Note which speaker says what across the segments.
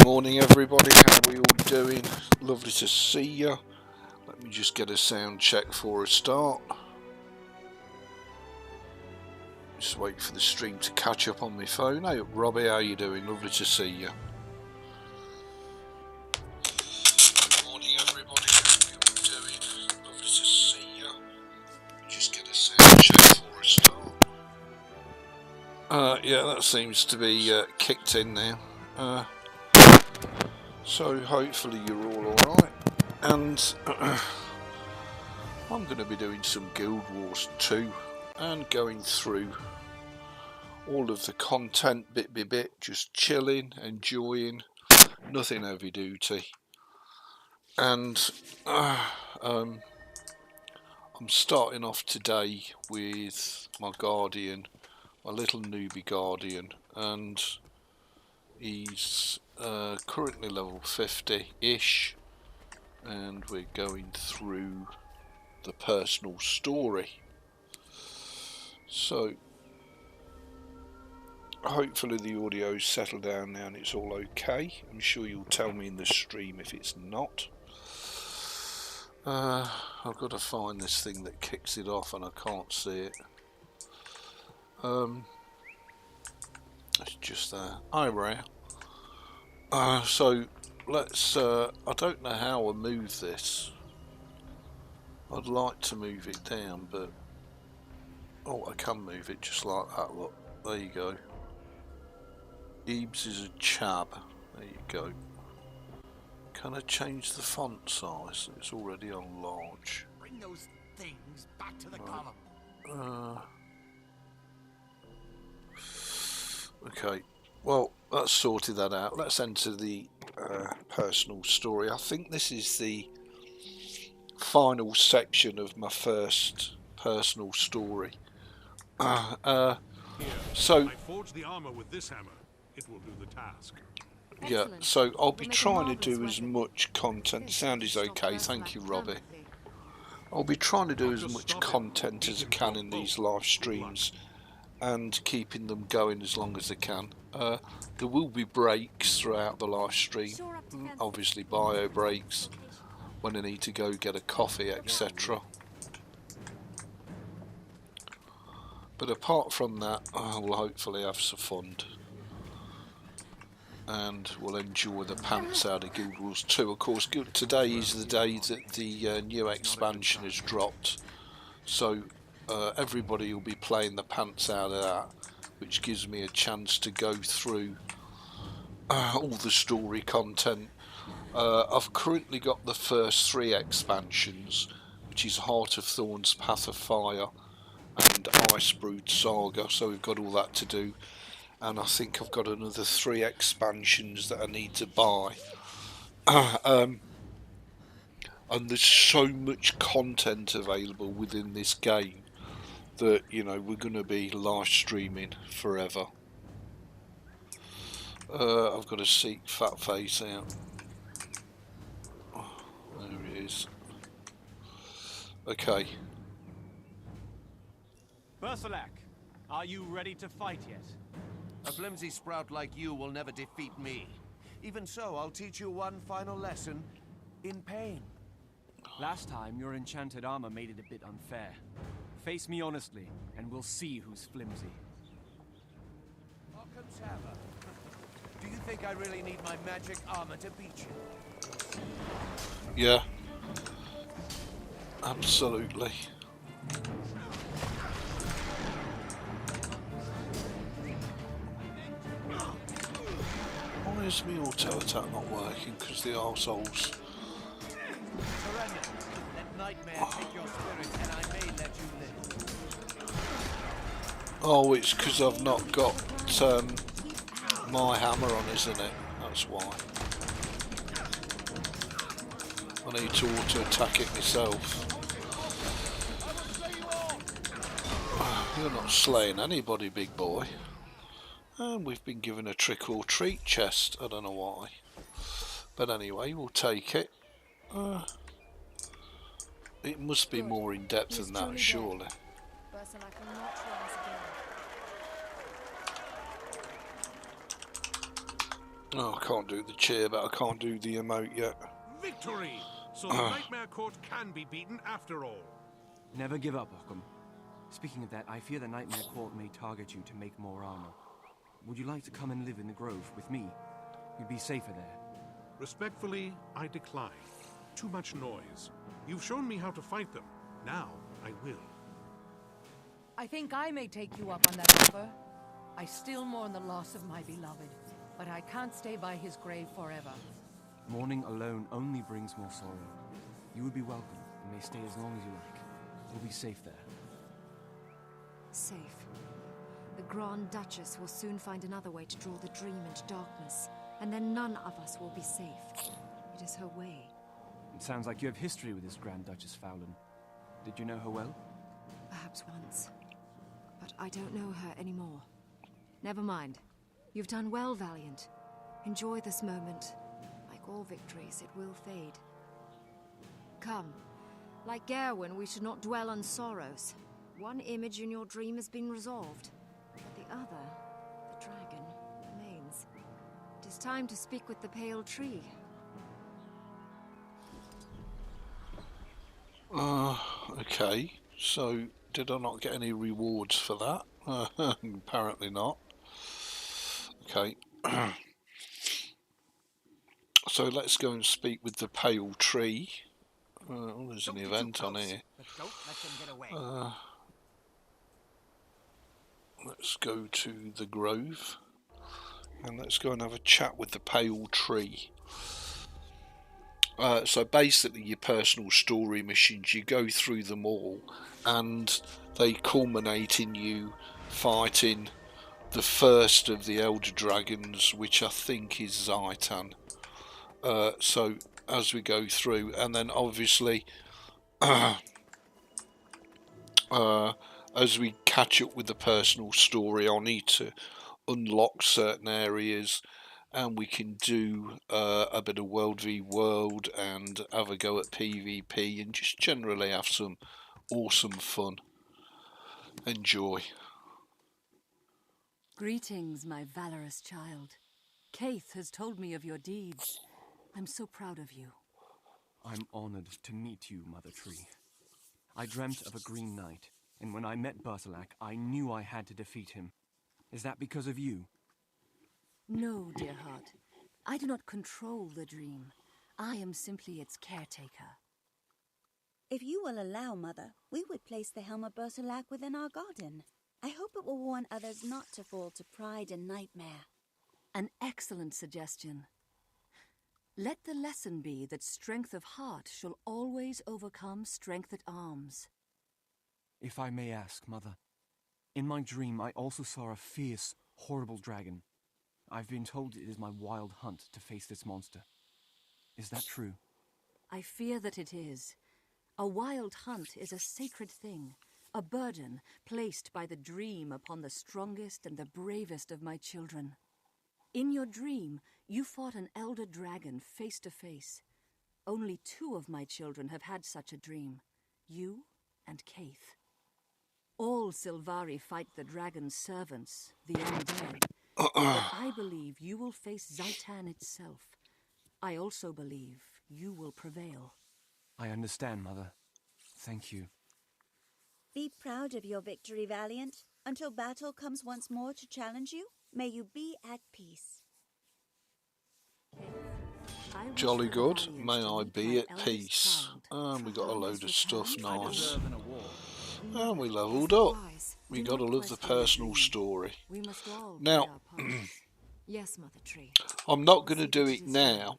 Speaker 1: Morning everybody, how are we all doing? Lovely to see you. Let me just get a sound check for a start. Just wait for the stream to catch up on my phone. Hey Robbie, how you doing? Lovely to see you. Morning everybody, how are we all doing? Lovely to see you. Just get a sound check for a start. Yeah, that seems to be kicked in now. So hopefully you're all alright, and I'm going to be doing some Guild Wars 2 and going through all of the content bit by bit, just chilling, enjoying, nothing heavy duty. And I'm starting off today with my Guardian, my little newbie Guardian, and he's currently level 50-ish, and we're going through the personal story. So hopefully the audio's settled down now and it's all okay. I'm sure you'll tell me in the stream if it's not. I've got to find this thing that kicks it off and I can't see it. It's just there. Hi Ray. So let's I don't know how I move this. I'd like to move it down, but oh, I can move it just like that. Look, there you go. Ebeez is a chab. There you go. Can I change the font size? It's already on large.
Speaker 2: Bring those things back to the column.
Speaker 1: Okay. Well, that's sorted that out. Let's enter the personal story. I think this is the final section of my first personal story. So
Speaker 3: I forged the armor with this hammer. It will do the task.
Speaker 1: Yeah, so I'll be trying to do as much content. The sound is okay, thank you Robbie. I'll be trying to do as much content as I can in these live streams and keeping them going as long as I can. There will be breaks throughout the live stream, obviously bio breaks when I need to go get a coffee, etc. But apart from that, I will hopefully have some fun and we'll enjoy the pants out of Guild Wars 2. Of course, today is the day that the new expansion has dropped, so everybody will be playing the pants out of that, which gives me a chance to go through all the story content. I've currently got the first 3 expansions, which is Heart of Thorns, Path of Fire and Brood Saga, so we've got all that to do, and I think I've got another 3 expansions that I need to buy. And there's so much content available within this game that, you know, we're going to be live streaming forever. I've got to seek Fat Face out. Oh, there it is. Okay.
Speaker 4: Bersalak, are you ready to fight yet?
Speaker 2: A flimsy sprout like you will never defeat me. Even so, I'll teach you one final lesson in pain.
Speaker 4: Last time, your enchanted armor made it a bit unfair. Face me honestly, and we'll see who's flimsy.
Speaker 2: Do you think I really need my magic armor to beat you?
Speaker 1: Yeah. Absolutely. Why is my auto attack not working? Because the arseholes.
Speaker 2: Surrender. Let nightmare take your spirit, and I may let you live.
Speaker 1: Oh, it's because I've not got my hammer on, isn't it? That's why. I need to auto attack it myself. You're not slaying anybody, big boy. And we've been given a trick or treat chest. I don't know why. But anyway, we'll take it. It must be more in depth than that, surely. Oh, I can't do the cheer, but I can't do the emote yet.
Speaker 3: Victory! So the Nightmare Court can be beaten after all.
Speaker 4: Never give up, Occam. Speaking of that, I fear the Nightmare Court may target you to make more armor. Would you like to come and live in the Grove with me? You'd be safer there.
Speaker 3: Respectfully, I decline. Too much noise. You've shown me how to fight them. Now, I will.
Speaker 5: I think I may take you up on that offer. I still mourn the loss of my beloved, but I can't stay by his grave forever.
Speaker 4: Mourning alone only brings more sorrow. You would be welcome and may stay as long as you like. We'll be safe there.
Speaker 6: Safe. The Grand Duchess will soon find another way to draw the dream into darkness, and then none of us will be safe. It is her way.
Speaker 4: It sounds like you have history with this Grand Duchess Fowlin. Did you know her well?
Speaker 6: Perhaps once. But I don't know her anymore. Never mind. You've done well, Valiant. Enjoy this moment. Like all victories, it will fade. Come. Like Gawain, we should not dwell on sorrows. One image in your dream has been resolved, but the other, the dragon, remains. It is time to speak with the pale tree.
Speaker 1: Okay. So, did I not get any rewards for that? Apparently not. Okay. So let's go and speak with the pale tree. Oh, there's an event on here.
Speaker 2: Don't let them get away.
Speaker 1: Let's go to the Grove. And let's go and have a chat with the pale tree. So basically your personal story missions, you go through them all and they culminate in you fighting the first of the Elder Dragons, which I think is Zaitan. So as we go through, and then obviously as we catch up with the personal story, I'll need to unlock certain areas, and we can do a bit of world v world and have a go at PvP and just generally have some awesome fun. Enjoy.
Speaker 7: Greetings, my valorous child. Kaith has told me of your deeds. I'm so proud of you.
Speaker 4: I'm honored to meet you, Mother Tree. I dreamt of a Green Knight, and when I met Bertilac, I knew I had to defeat him. Is that because of you?
Speaker 7: No, dear heart. I do not control the dream. I am simply its caretaker.
Speaker 8: If you will allow, Mother, we would place the helm of Bertilac within our garden. I hope it will warn others not to fall to pride and nightmare.
Speaker 7: An excellent suggestion. Let the lesson be that strength of heart shall always overcome strength at arms.
Speaker 4: If I may ask, Mother, in my dream I also saw a fierce, horrible dragon. I've been told it is my wild hunt to face this monster. Is that true?
Speaker 7: I fear that it is. A wild hunt is a sacred thing, a burden placed by the dream upon the strongest and the bravest of my children. In your dream, you fought an elder dragon face to face. Only 2 of my children have had such a dream, you and Kaith. All Sylvari fight the dragon's servants, the undead. But I believe you will face Zaitan itself. I also believe you will prevail.
Speaker 4: I understand, Mother. Thank you.
Speaker 8: Be proud of your victory, Valiant. Until battle comes once more to challenge you, may you be at peace.
Speaker 1: Jolly good. May I be at peace. And we got a load of stuff, nice. And we leveled up. We gotta love the personal story. Now,
Speaker 6: Yes, Mother Tree.
Speaker 1: I'm not going to do it now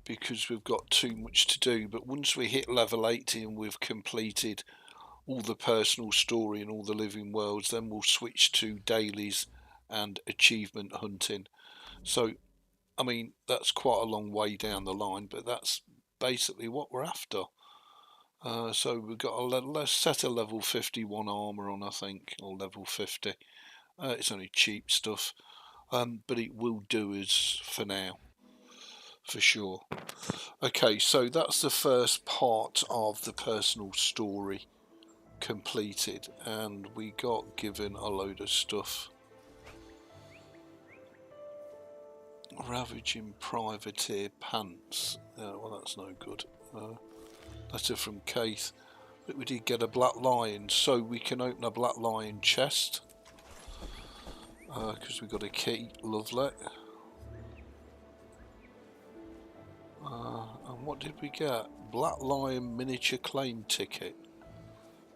Speaker 1: because we've got too much to do, but once we hit level 80 and we've completed all the personal story and all the living worlds, then we'll switch to dailies and achievement hunting. So, I mean, that's quite a long way down the line, but that's basically what we're after. So we've got let's set a level 51 armour on, I think, or level 50. It's only cheap stuff, but it will do us for now, for sure. Okay, so that's the first part of the personal story completed, and we got given a load of stuff. Ravaging privateer pants. Well, that's no good. Letter from Keith. But we did get a black lion, so we can open a black lion chest. Because we got a key. Lovely. And what did we get? Black lion miniature claim ticket.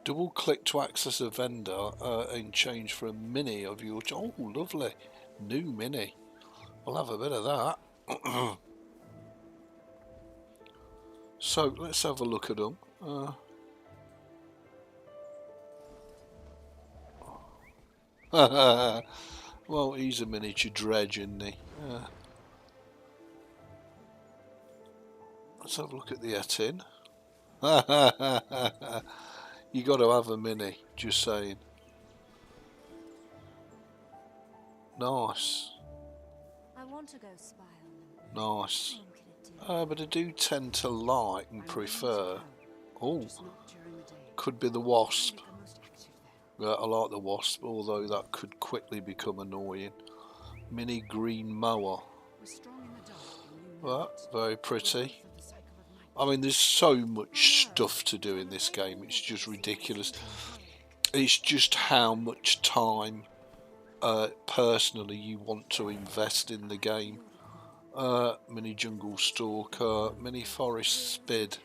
Speaker 1: Double click to access a vendor in change for a mini of your... Oh, lovely. New mini. We'll have a bit of that. So, let's have a look at them. Well, he's a miniature dredge, isn't he? Let's have a look at the tin. You got to have a mini, just saying. Nice.
Speaker 6: I want to go spy on them.
Speaker 1: Nice. But I do tend to like and prefer... Oh, could be the wasp. Yeah, I like the wasp, although that could quickly become annoying. Mini green mower. Well, very pretty. I mean, there's so much stuff to do in this game, it's just ridiculous. It's just how much time personally you want to invest in the game. Mini jungle stalker, mini forest spid.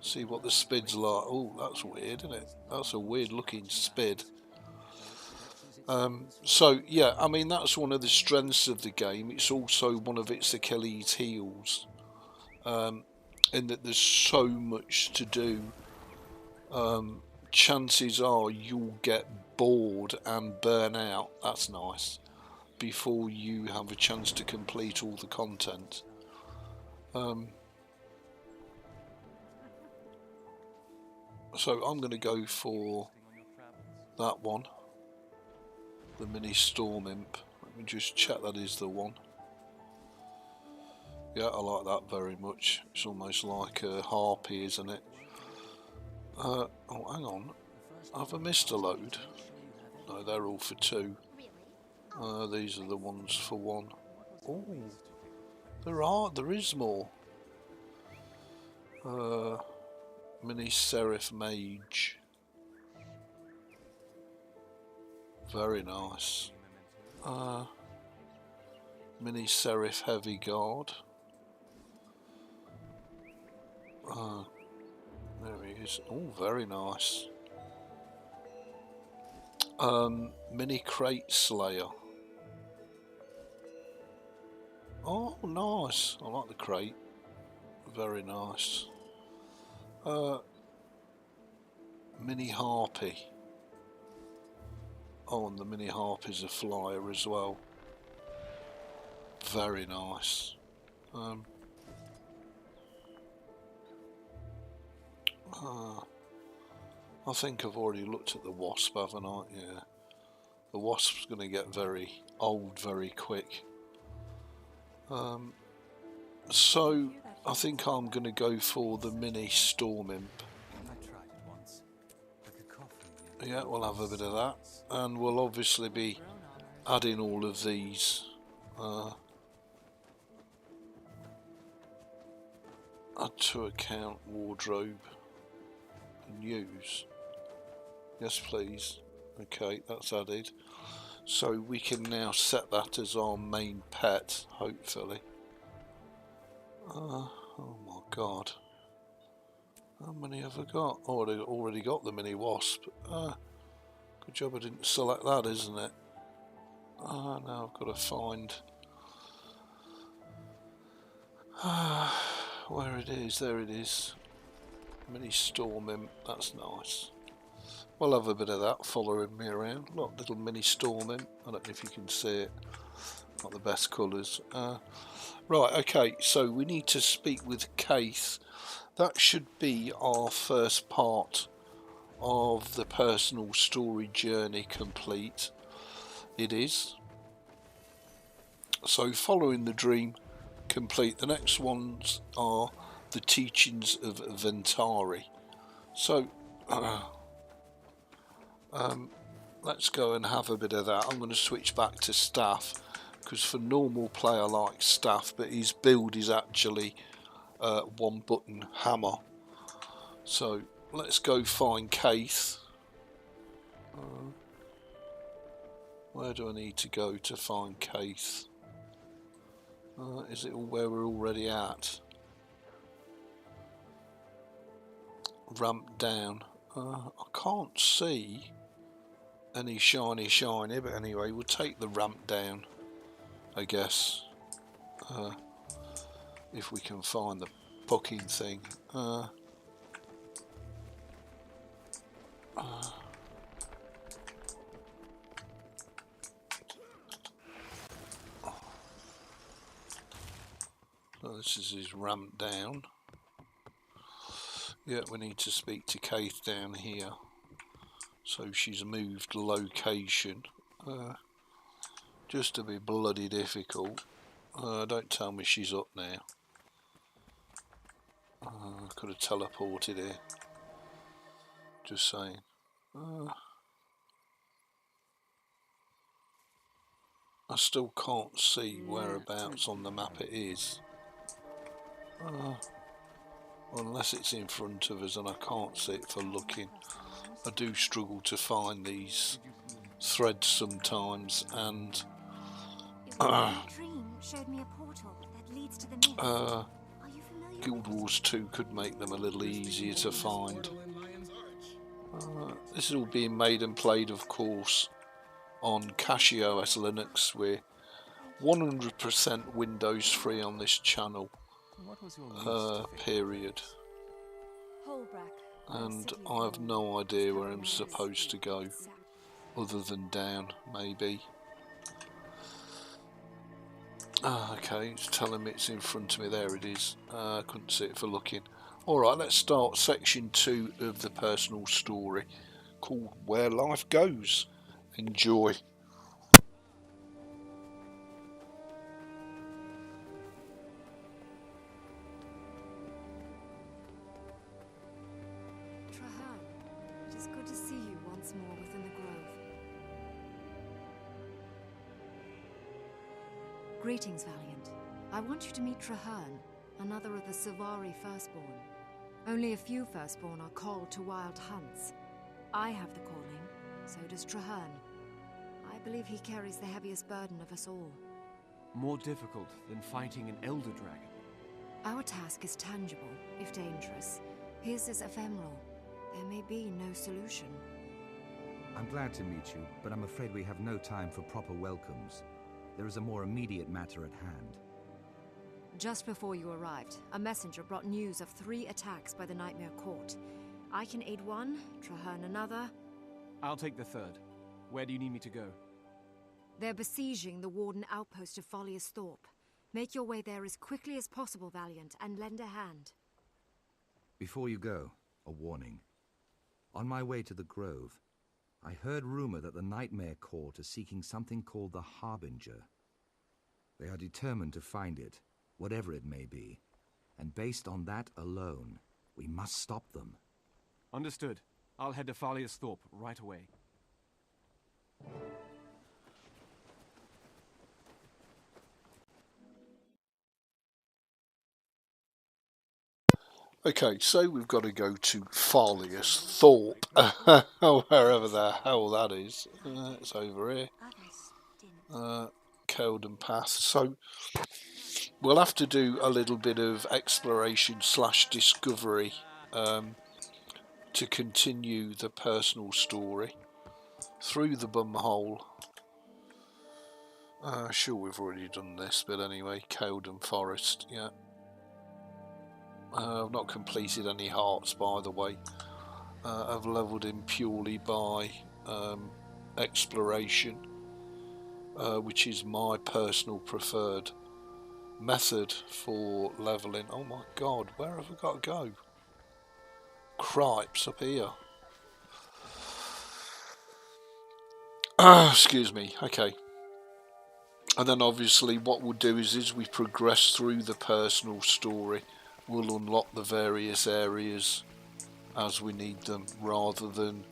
Speaker 1: See what the spid's like. Oh, that's weird, isn't it? That's a weird looking spid. So yeah, I mean, that's one of the strengths of the game. It's also one of its Achilles heels, in that there's so much to do. Chances are you'll get bored and burn out. That's nice. Before you have a chance to complete all the content. So I'm going to go for that one, the mini storm imp. Let me just check that is the one. Yeah, I like that very much. It's almost like a harpy, isn't it? Oh, hang on. Have I missed a load? No, they're all for 2. These are the ones for 1. Oh, there is more. Mini Seraph Mage. Very nice. Mini Seraph Heavy Guard. There he is. Oh, very nice. Mini Crate Slayer. Oh, nice. I like the crate. Very nice. Mini Harpy. Oh, and the Mini Harpy's a flyer as well. Very nice. I think I've already looked at the wasp, haven't I? Yeah. The wasp's going to get very old very quick. So I think I'm going to go for the mini storm imp. Yeah, we'll have a bit of that, and we'll obviously be adding all of these. Add to account, wardrobe, and use. Yes, please. Okay, that's added. So we can now set that as our main pet, hopefully. Oh my god. How many have I got? Oh, I already got the mini wasp. Good job I didn't select that, isn't it? Now I've got to find where it is. There it is. Mini storm imp. That's nice. We'll have a bit of that following me around. Look, little mini storm imp. I don't know if you can see it. Not the best colours. Right, okay, so we need to speak with Keith. That should be our first part of the personal story journey complete. It is. So following the dream complete. The next ones are the teachings of Ventari. So let's go and have a bit of that. I'm going to switch back to staff because for normal player like Staff, but his build is actually one button hammer. So let's go find Keith. Where do I need to go to find Keith? Is it where we're already at? Ramp down. I can't see any shiny, but anyway, we'll take the ramp down, I guess. If we can find the fucking thing. So this is his ramp down. Yeah, we need to speak to Keith down here. So she's moved location. Just to be bloody difficult. Don't tell me she's up now. Could have teleported here. Just saying. I still can't see whereabouts on the map it is. Unless it's in front of us and I can't see it for looking. I do struggle to find these threads sometimes, and Guild Wars 2 could make them a little easier to find. This is all being made and played, of course, on CachyOS Linux. We're 100% Windows free on this channel. Period. And I have no idea where I'm supposed to go, other than down, maybe. Okay, it's telling me it's in front of me. There it is. I couldn't see it for looking. Alright, let's start section 2 of the personal story, called Where Life Goes. Enjoy.
Speaker 6: It is good to see you once more within the grove. Greetings, Valiant. I want you to meet Traherne, another of the Savari Firstborn. Only a few Firstborn are called to wild hunts. I have the calling, so does Traherne. I believe he carries the heaviest burden of us all.
Speaker 4: More difficult than fighting an elder dragon.
Speaker 6: Our task is tangible, if dangerous. His is ephemeral. There may be no solution.
Speaker 9: I'm glad to meet you, but I'm afraid we have no time for proper welcomes. There is a more immediate matter at hand.
Speaker 6: Just before you arrived, a messenger brought news of 3 attacks by the Nightmare Court. I can aid one, Traherne another.
Speaker 4: I'll take the third. Where do you need me to go?
Speaker 6: They're besieging the Warden outpost of Follius Thorpe. Make your way there as quickly as possible, Valiant, and lend a hand.
Speaker 9: Before you go, a warning. On my way to the Grove, I heard rumor that the Nightmare Court is seeking something called the Harbinger. They are determined to find it, whatever it may be, and based on that alone, we must stop them.
Speaker 4: Understood. I'll head to Follius Thorpe right away.
Speaker 1: Okay, so we've got to go to Follius Thorpe, wherever the hell that is. It's over here. Keldon Path. So we'll have to do a little bit of exploration / discovery to continue the personal story through the bumhole. Sure, we've already done this, but anyway, Keldon Forest, yeah. I've not completed any hearts, by the way. I've levelled in purely by exploration, which is my personal preferred method for levelling. Oh my god, where have I got to go? Cripes, up here. Excuse me, okay. And then obviously what we'll do is as we progress through the personal story, we'll unlock the various areas as we need them, rather than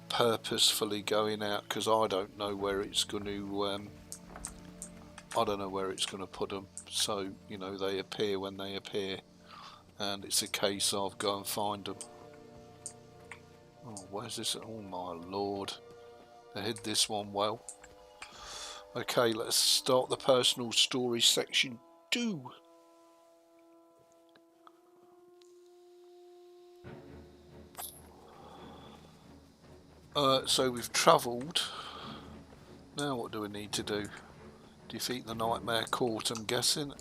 Speaker 1: purposefully going out, because I don't know where it's going to I don't know where it's going to put them. So, you know, they appear when they appear, and it's a case of go and find them. Oh, where's this? Oh my lord. I hid this one well. Okay, let's start the personal story section 2. So we've travelled. Now what do we need to do? Defeat the Nightmare Court, I'm guessing.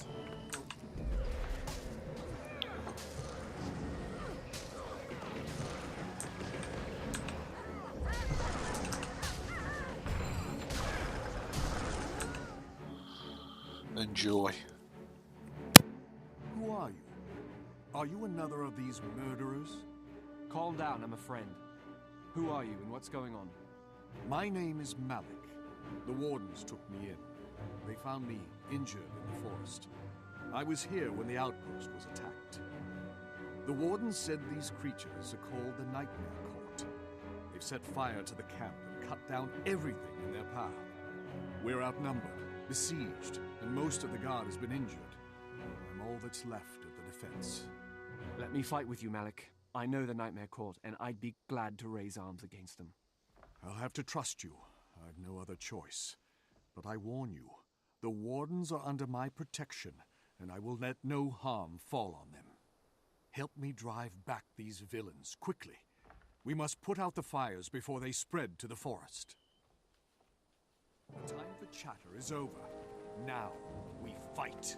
Speaker 1: Enjoy.
Speaker 10: Who are you? Are you another of these murderers?
Speaker 4: Calm down, I'm a friend. Who are you and what's going on?
Speaker 10: My name is Malik. The wardens took me in. They found me injured in the forest. I was here when the outpost was attacked. The wardens said these creatures are called the Nightmare Court. They've set fire to the camp and cut down everything in their path. We're outnumbered, besieged, and most of the guard has been injured. I'm all that's left of the defense.
Speaker 4: Let me fight with you, Malik. I know the Nightmare Court, and I'd be glad to raise arms against them.
Speaker 10: I'll have to trust you. I've no other choice. But I warn you, the wardens are under my protection, and I will let no harm fall on them. Help me drive back these villains, quickly. We must put out the fires before they spread to the forest. The time for chatter is over. Now, we fight.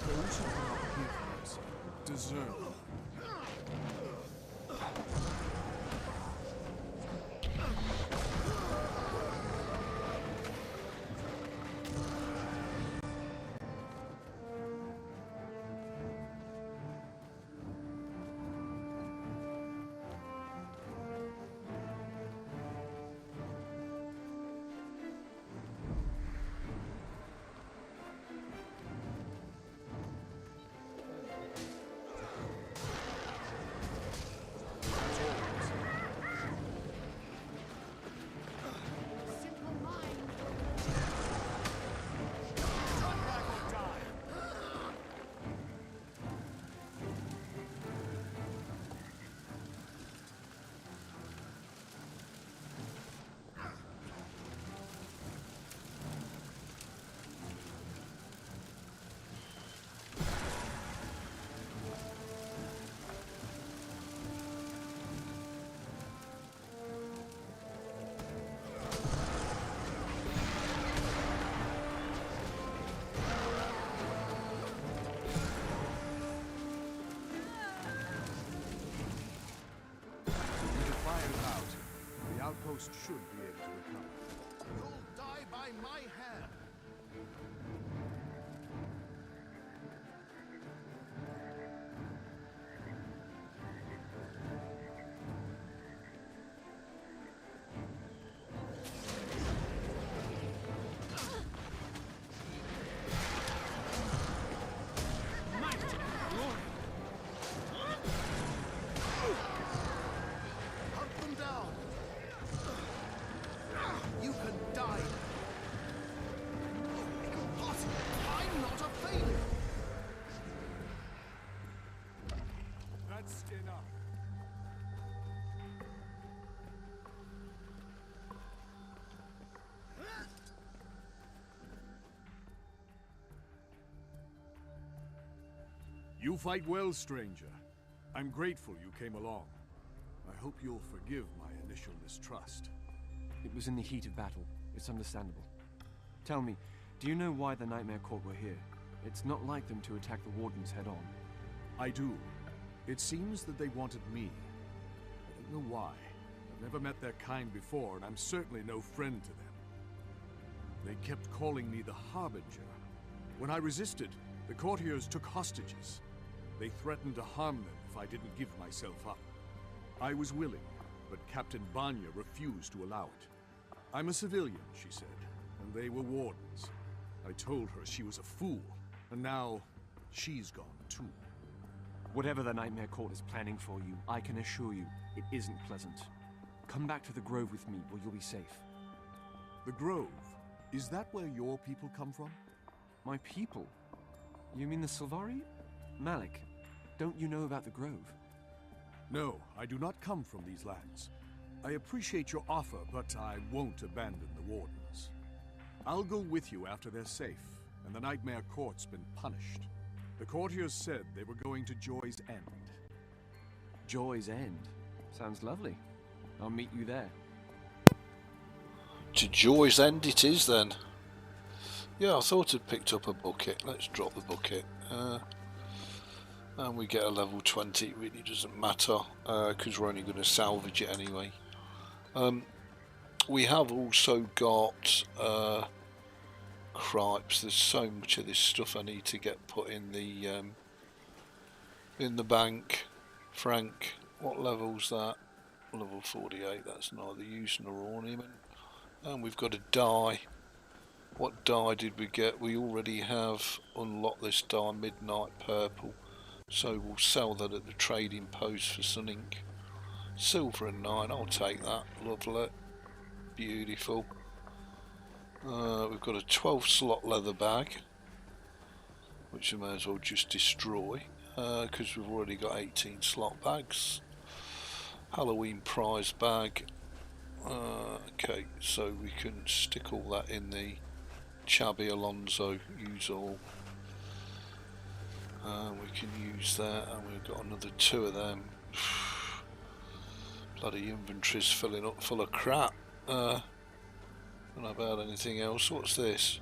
Speaker 10: Those who cannot give mercy deserve. You fight well, stranger. I'm grateful you came along. I hope you'll forgive my initial mistrust.
Speaker 4: It was in the heat of battle. It's understandable. Tell me, do you know why the Nightmare Court were here? It's not like them to attack the Wardens head-on.
Speaker 10: I do. It seems that they wanted me. I don't know why. I've never met their kind before, and I'm certainly no friend to them. They kept calling me the Harbinger. When I resisted, the courtiers took hostages. They threatened to harm them if I didn't give myself up. I was willing, but Captain Banya refused to allow it. I'm a civilian, she said, and they were wardens. I told her she was a fool, and now she's gone too.
Speaker 4: Whatever the Nightmare Court is planning for you, I can assure you, it isn't pleasant. Come back to the Grove with me, where you'll be safe.
Speaker 10: The Grove? Is that where your people come from?
Speaker 4: My people? You mean the Sylvari? Malik, don't you know about the Grove?
Speaker 10: No, I do not come from these lands. I appreciate your offer, but I won't abandon the Wardens. I'll go with you after they're safe, and the Nightmare Court's been punished. The courtiers said they were going to Joy's End.
Speaker 4: Joy's End? Sounds lovely. I'll meet you there.
Speaker 1: To Joy's End it is then. Yeah, I thought I'd picked up a bucket. Let's drop the bucket. And we get a level 20. It really doesn't matter because we're only going to salvage it anyway. We have also got cripes. There's so much of this stuff I need to get put in the bank. Frank, what level's that? Level 48. That's neither use nor ornament. And we've got a dye. What dye did we get? We already have unlocked this dye, Midnight Purple. So we'll sell that at the trading post for something. Silver and 9, I'll take that. Lovely. Beautiful. We've got a 12 slot leather bag, which we may as well just destroy because we've already got 18 slot bags. Halloween prize bag. Okay, so we can stick all that in the Chubby Alonso use all. We can use that, and we've got another 2 of them. Bloody inventory's filling up full of crap. I don't know about anything else. What's this?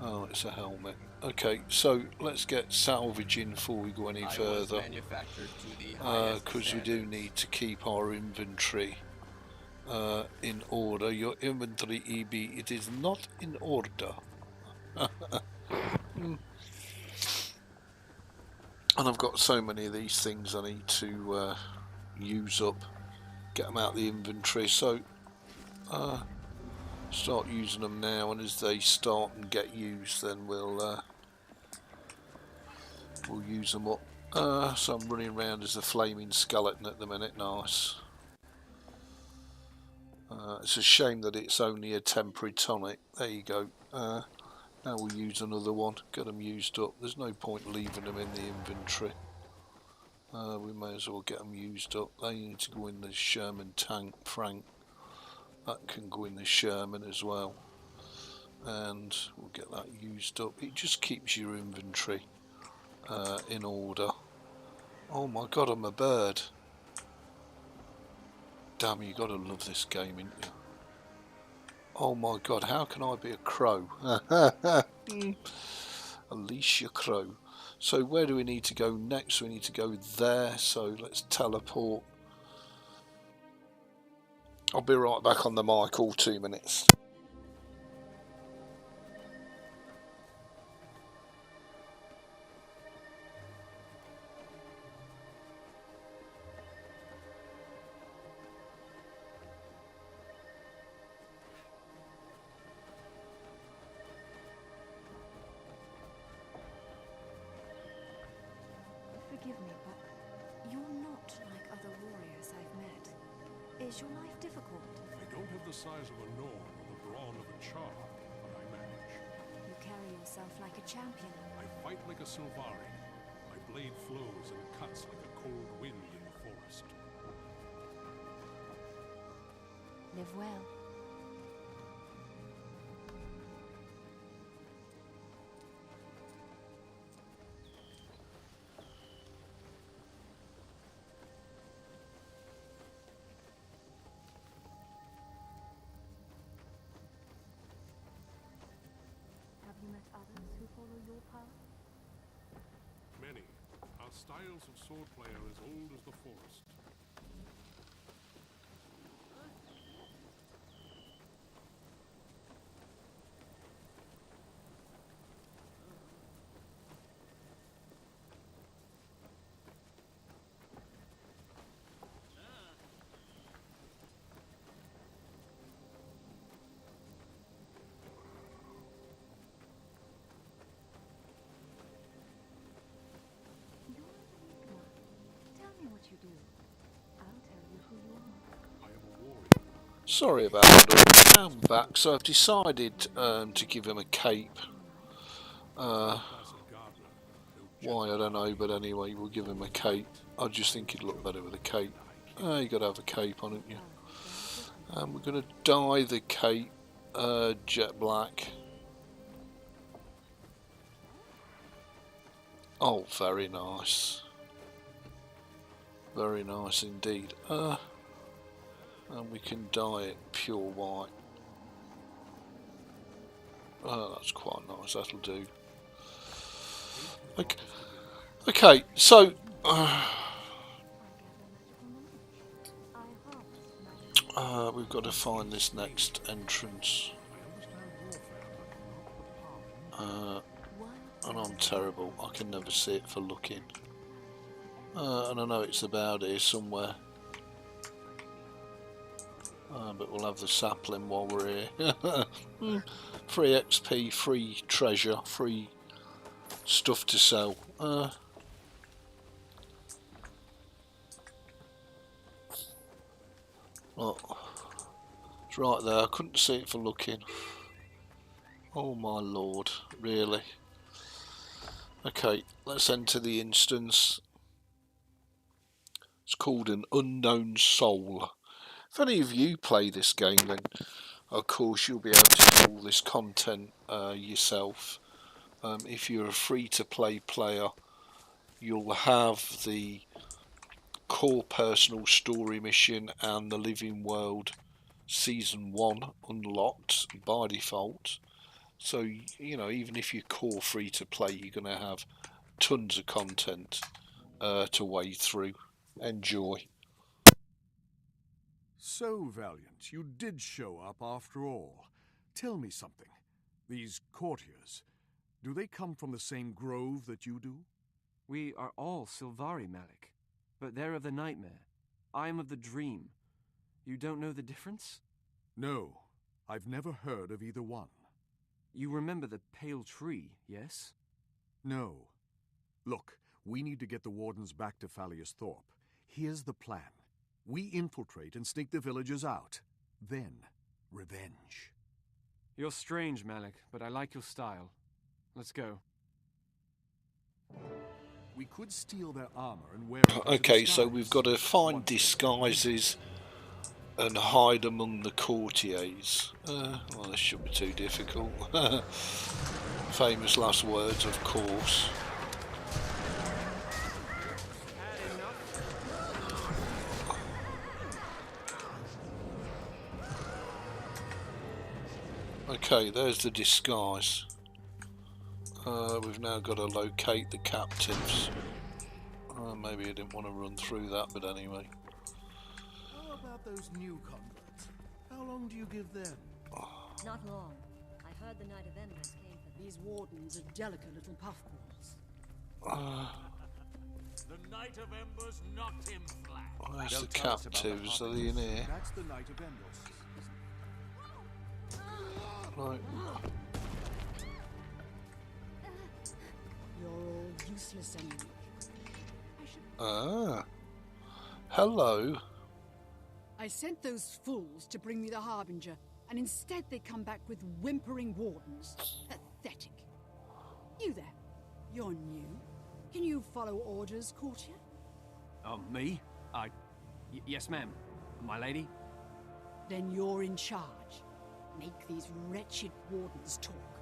Speaker 1: Oh, it's a helmet. Okay, so let's get salvaging before we go any further, because we do need to keep our inventory in order. Your inventory, EB, it is not in order. And I've got so many of these things I need to use up, get them out of the inventory, so start using them now, and as they start and get used, then we'll use them up. So I'm running around as a flaming skeleton at the minute. Nice. It's a shame that it's only a temporary tonic. There you go. Now we'll use another one. Get them used up. There's no point leaving them in the inventory. We may as well get them used up. They need to go in the Sherman tank, Frank. That can go in the Sherman as well. And we'll get that used up. It just keeps your inventory in order. Oh my god, I'm a bird. Damn, you gotta love this game, ain't you? Oh my god, how can I be a crow? Alicia Crow. So where do we need to go next? We need to go there, so let's teleport. I'll be right back on the mic, all 2 minutes.
Speaker 6: Forgive me, but you're not like other warriors I've met. Is your life difficult?
Speaker 3: I don't have the size of a gnome or the brawn of a char, but I manage.
Speaker 6: You carry yourself like a champion.
Speaker 3: I fight like a Sylvari. My blade flows and cuts like a cold wind in the forest.
Speaker 6: Live well.
Speaker 3: styles of swordplay are as old as the forest.
Speaker 6: Tell me what you do. I'll tell you who you are.
Speaker 3: I am a warrior.
Speaker 1: Sorry about that. I'm back, so I've decided to give him a cape. Why, I don't know, but anyway, we'll give him a cape. I just think he'd look better with a cape. You got to have a cape on, haven't you? We're going to dye the cape jet black. Oh, very nice. Very nice indeed. And we can dye it pure white. Oh, that's quite nice. That'll do. Okay, so we've got to find this next entrance. And I'm terrible. I can never see it for looking. And I know it's about here somewhere. But we'll have the sapling while we're here. Free XP, free treasure, free stuff to sell. Oh, it's right there. I couldn't see it for looking. Oh my lord, really? Okay, let's enter the instance. It's called an Unknown Soul. If any of you play this game, then of course you'll be able to do all this content yourself. If you're a free-to-play player, you'll have the core personal story mission and the Living World Season 1 unlocked by default. So, you know, even if you're core free-to-play, you're going to have tons of content to wade through. Enjoy.
Speaker 10: So, Valiant, you did show up after all. Tell me something. These courtiers, do they come from the same grove that you do?
Speaker 4: We are all Sylvari, Malik, but they're of the nightmare. I am of the dream. You don't know the difference?
Speaker 10: No, I've never heard of either one.
Speaker 4: You remember the pale tree, yes?
Speaker 10: No. Look, we need to get the wardens back to Fallius Thorpe. Here's the plan. We infiltrate and sneak the villagers out. Then, revenge.
Speaker 4: You're strange, Malik, but I like your style. Let's go.
Speaker 10: We could steal their armor and wear it.
Speaker 1: Okay, so we've got to find disguises and hide among the courtiers. Well, this shouldn't be too difficult. Famous last words, of course. Okay, there's the disguise. We've now got to locate the captives. Maybe I didn't want to run through that, but anyway.
Speaker 2: How about those new converts? How long do you give them?
Speaker 7: Not long. I heard the Night of Embers came for these wardens are delicate little puffballs.
Speaker 2: The Night of Embers knocked him flat.
Speaker 1: Where's the captives? Are they in here?
Speaker 10: That's the Night of Embers.
Speaker 1: Right.
Speaker 7: You're all useless anyway.
Speaker 1: Hello.
Speaker 11: I sent those fools to bring me the Harbinger, and instead they come back with whimpering wardens. Pathetic. You there. You're new. Can you follow orders, courtier?
Speaker 4: Me? Yes, ma'am. My lady?
Speaker 11: Then you're in charge. Make these wretched wardens talk.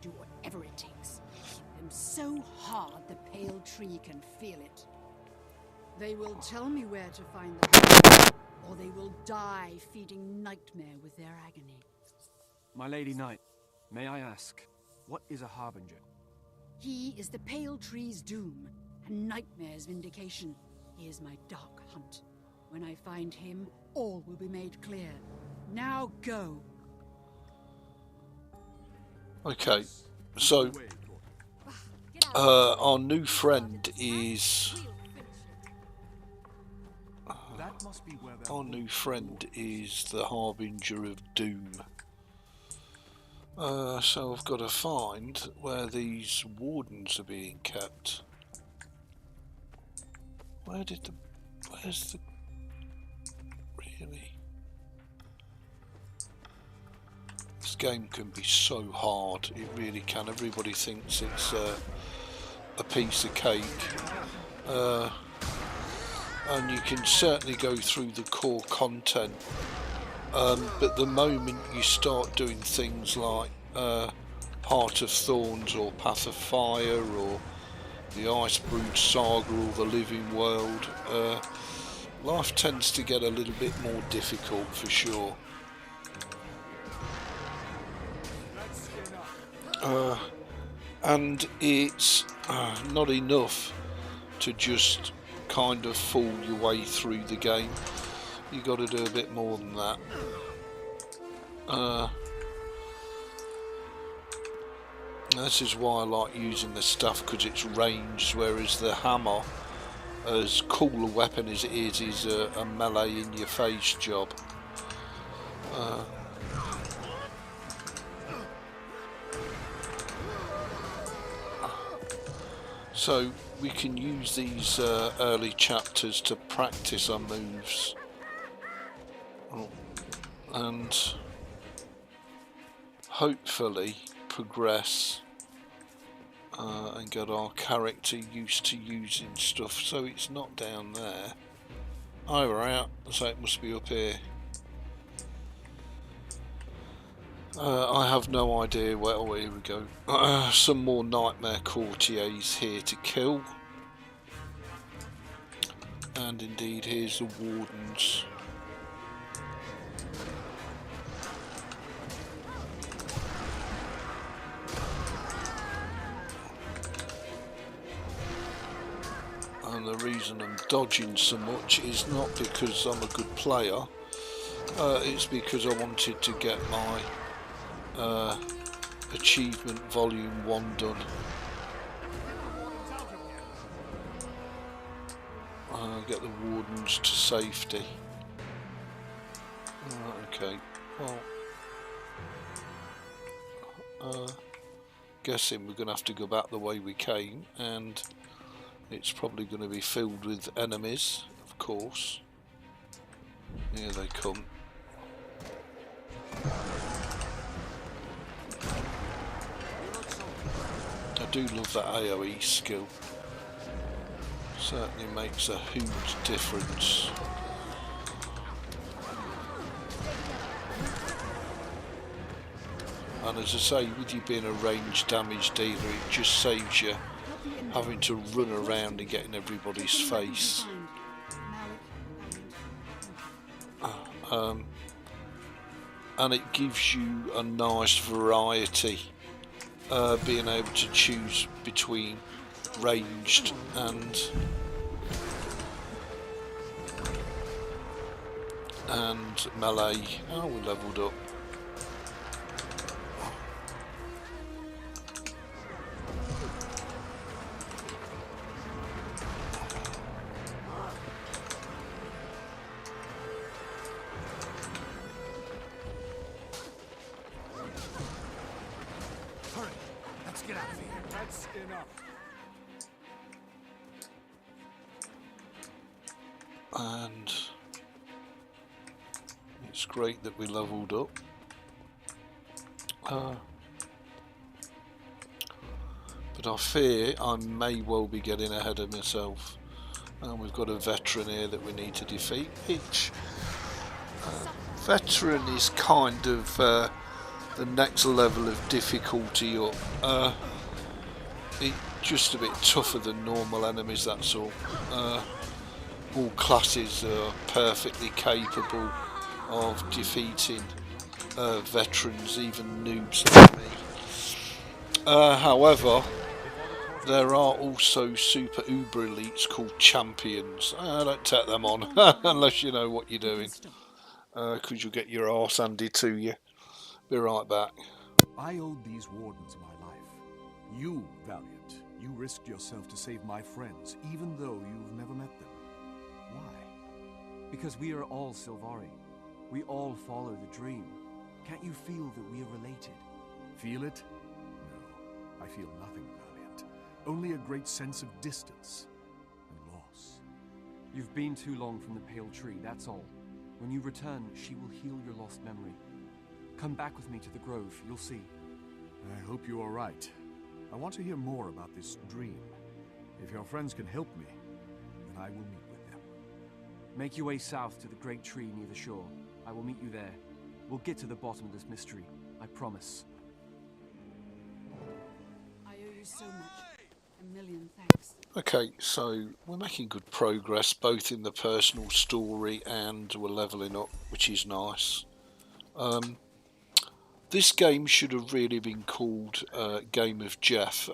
Speaker 11: Do whatever it takes. Hit them so hard the pale tree can feel it. They will tell me where to find the or they will die feeding nightmare with their agony.
Speaker 4: My lady knight, may I ask, what is a harbinger?
Speaker 11: He is the pale tree's doom, A nightmare's vindication. He is my dark hunt. When I find him, all will be made clear. Now go.
Speaker 1: Okay, so our new friend is the Harbinger of Doom. So I've got to find where these wardens are being kept. Where's the really? This game can be so hard, it really can. Everybody thinks it's a piece of cake, and you can certainly go through the core content, but the moment you start doing things like Heart of Thorns or Path of Fire or the Ice Brood Saga or the Living World, life tends to get a little bit more difficult for sure. And it's not enough to just kind of fool your way through the game. You got to do a bit more than that. This is why I like using the stuff, because it's ranged, whereas the hammer, as cool a weapon as it is a melee in your face job. So we can use these early chapters to practice our moves and hopefully progress and get our character used to using stuff. So it's not down there. Oh, we're out, so it must be up here. I have no idea where. Oh, here we go. Some more nightmare courtiers here to kill. And indeed, here's the wardens. And the reason I'm dodging so much is not because I'm a good player. It's because I wanted to get my achievement volume 1 done. Get the wardens to safety. Okay, well, guessing we're going to have to go back the way we came, and it's probably going to be filled with enemies, of course. Here they come. I do love that AoE skill. Certainly makes a huge difference. And as I say, with you being a ranged damage dealer, it just saves you having to run around and get in everybody's face. And it gives you a nice variety, being able to choose between ranged and melee. Oh, we leveled up.
Speaker 10: Hurry, let's get out of here. That's enough.
Speaker 1: And it's great that we leveled up. But I fear I may well be getting ahead of myself. And we've got a veteran here that we need to defeat. Each veteran is kind of the next level of difficulty up. It's just a bit tougher than normal enemies, that's all. All classes are perfectly capable of defeating veterans, even noobs like me. However, there are also super uber elites called champions. Don't take them on unless you know what you're doing, because you'll get your arse handed to you. Be right back.
Speaker 10: I owed these wardens my life. You, Valiant, you risked yourself to save my friends, even though you've never met them. Why?
Speaker 4: Because we are all Sylvari. We all follow the dream. Can't you feel that we are related?
Speaker 10: Feel it? No, I feel nothing, Valiant. Only a great sense of distance and loss.
Speaker 4: You've been too long from the Pale Tree, that's all. When you return, she will heal your lost memory. Come back with me to the Grove, you'll see.
Speaker 10: I hope you are right. I want to hear more about this dream. If your friends can help me, then I will meet with them.
Speaker 4: Make your way south to the great tree near the shore. I will meet you there. We'll get to the bottom of this mystery, I promise.
Speaker 11: I owe you so much. A million thanks.
Speaker 1: Okay, so we're making good progress both in the personal story and we're leveling up, which is nice. This game should have really been called Game of Jeff,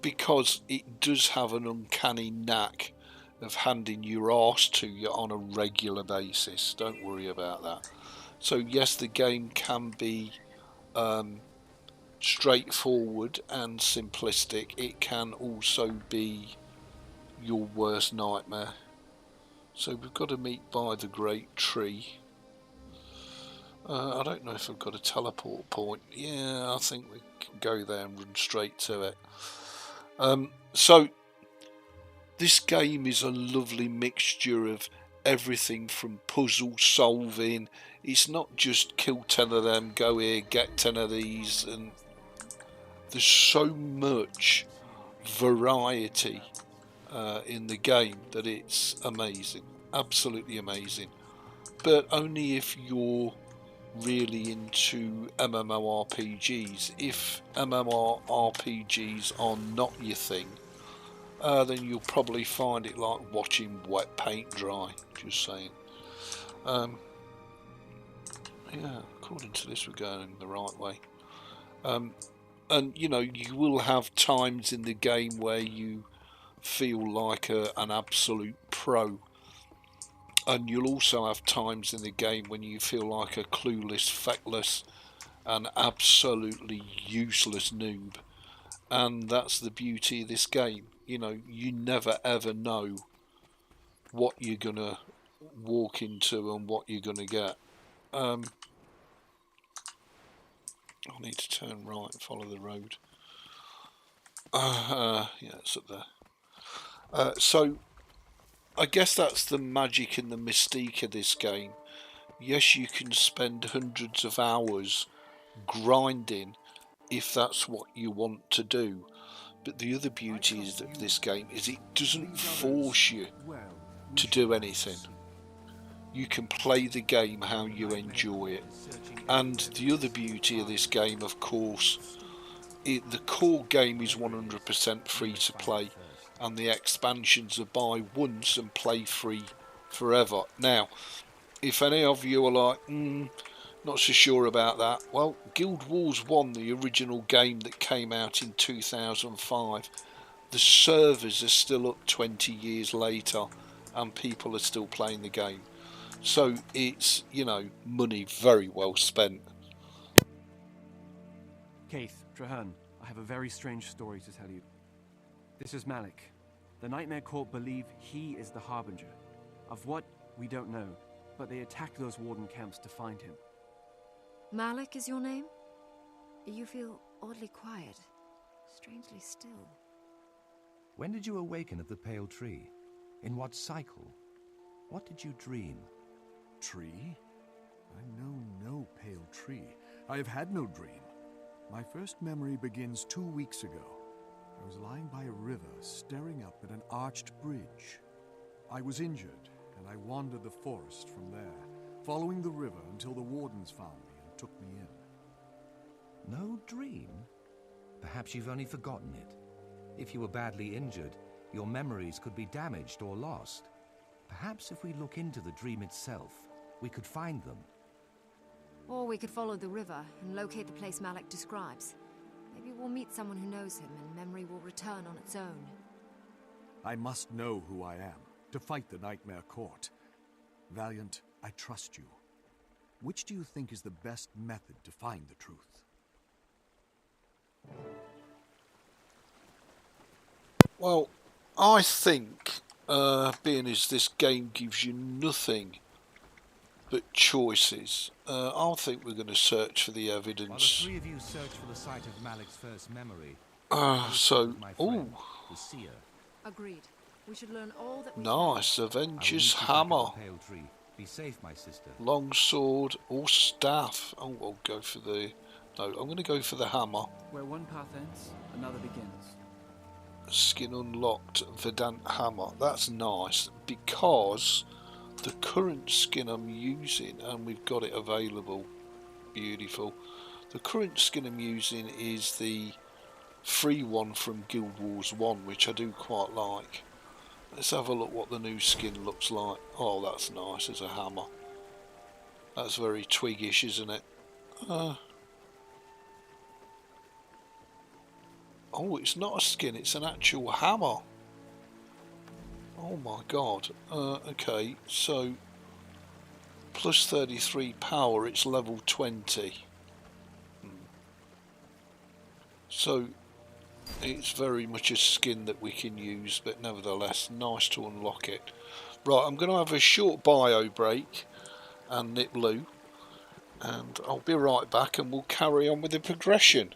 Speaker 1: because it does have an uncanny knack of handing your arse to you on a regular basis. Don't worry about that. So yes, the game can be straightforward and simplistic. It can also be your worst nightmare. So we've got to meet by the great tree. I don't know if I've got a teleport point. Yeah, I think we can go there and run straight to it. So this game is a lovely mixture of everything from puzzle solving. It's not just kill 10 of them, go here, get 10 of these, and there's so much variety in the game that it's amazing, absolutely amazing. But only if you're really into MMORPGs. If MMORPGs are not your thing, then you'll probably find it like watching wet paint dry. Just saying. Yeah, according to this, we're going the right way. And you know, you will have times in the game where you feel like an absolute pro. And you'll also have times in the game when you feel like a clueless, feckless, and absolutely useless noob. And that's the beauty of this game. You know, you never ever know what you're gonna walk into and what you're gonna get. I need to turn right and follow the road. Yeah, it's up there. So I guess that's the magic and the mystique of this game. Yes, you can spend hundreds of hours grinding if that's what you want to do, but the other beauty is that this game is it doesn't force you to do anything. You can play the game how you enjoy it. And the other beauty of this game, of course, the core game is 100% free to play, and the expansions are buy once and play free forever. Now, if any of you are like, not so sure about that, well, Guild Wars 1, the original game that came out in 2005, the servers are still up 20 years later and people are still playing the game. So it's, you know, money very well spent.
Speaker 4: Keith, Traherne, I have a very strange story to tell you. This is Malik. The Nightmare Court believe he is the Harbinger. Of what, we don't know, but they attacked those warden camps to find him.
Speaker 6: Malik is your name? You feel oddly quiet, strangely still.
Speaker 9: When did you awaken at the Pale Tree? In what cycle? What did you dream?
Speaker 10: Tree? I know no pale tree. I have had no dream. My first memory begins 2 weeks ago. I was lying by a river, staring up at an arched bridge. I was injured, and I wandered the forest from there, following the river until the wardens found me and took me in.
Speaker 9: No dream? Perhaps you've only forgotten it. If you were badly injured, your memories could be damaged or lost. Perhaps if we look into the dream itself, we could find them.
Speaker 6: Or we could follow the river and locate the place Malik describes. Maybe we'll meet someone who knows him and memory will return on its own.
Speaker 10: I must know who I am to fight the Nightmare Court. Valiant, I trust you. Which do you think is the best method to find the truth?
Speaker 1: Well, I think, being as this game gives you nothing but choices, I think we're going to search for the
Speaker 9: While the
Speaker 1: evidence.
Speaker 9: three of you search for the site of Malik's first memory, the seer.
Speaker 6: Agreed. We should learn all that we
Speaker 1: Nice, Avenger's hammer,
Speaker 9: Pale tree. Be safe, my sister.
Speaker 1: long sword, or staff. Oh, I'll go for the... No, I'm going to go for the hammer.
Speaker 4: Where one path ends, another begins.
Speaker 1: Skin unlocked, Verdant hammer. That's nice, because the current skin I'm using, and we've got it available, beautiful. The current skin I'm using is the free one from Guild Wars 1, which I do quite like. Let's have a look what the new skin looks like. Oh, that's nice as a hammer. That's very twiggish, isn't it? Oh, it's not a skin, it's an actual hammer. Oh my god. Okay, so plus 33 power, it's level 20. So it's very much a skin that we can use, but nevertheless nice to unlock it. Right, I'm going to have a short bio break and nip loo, and I'll be right back and we'll carry on with the progression.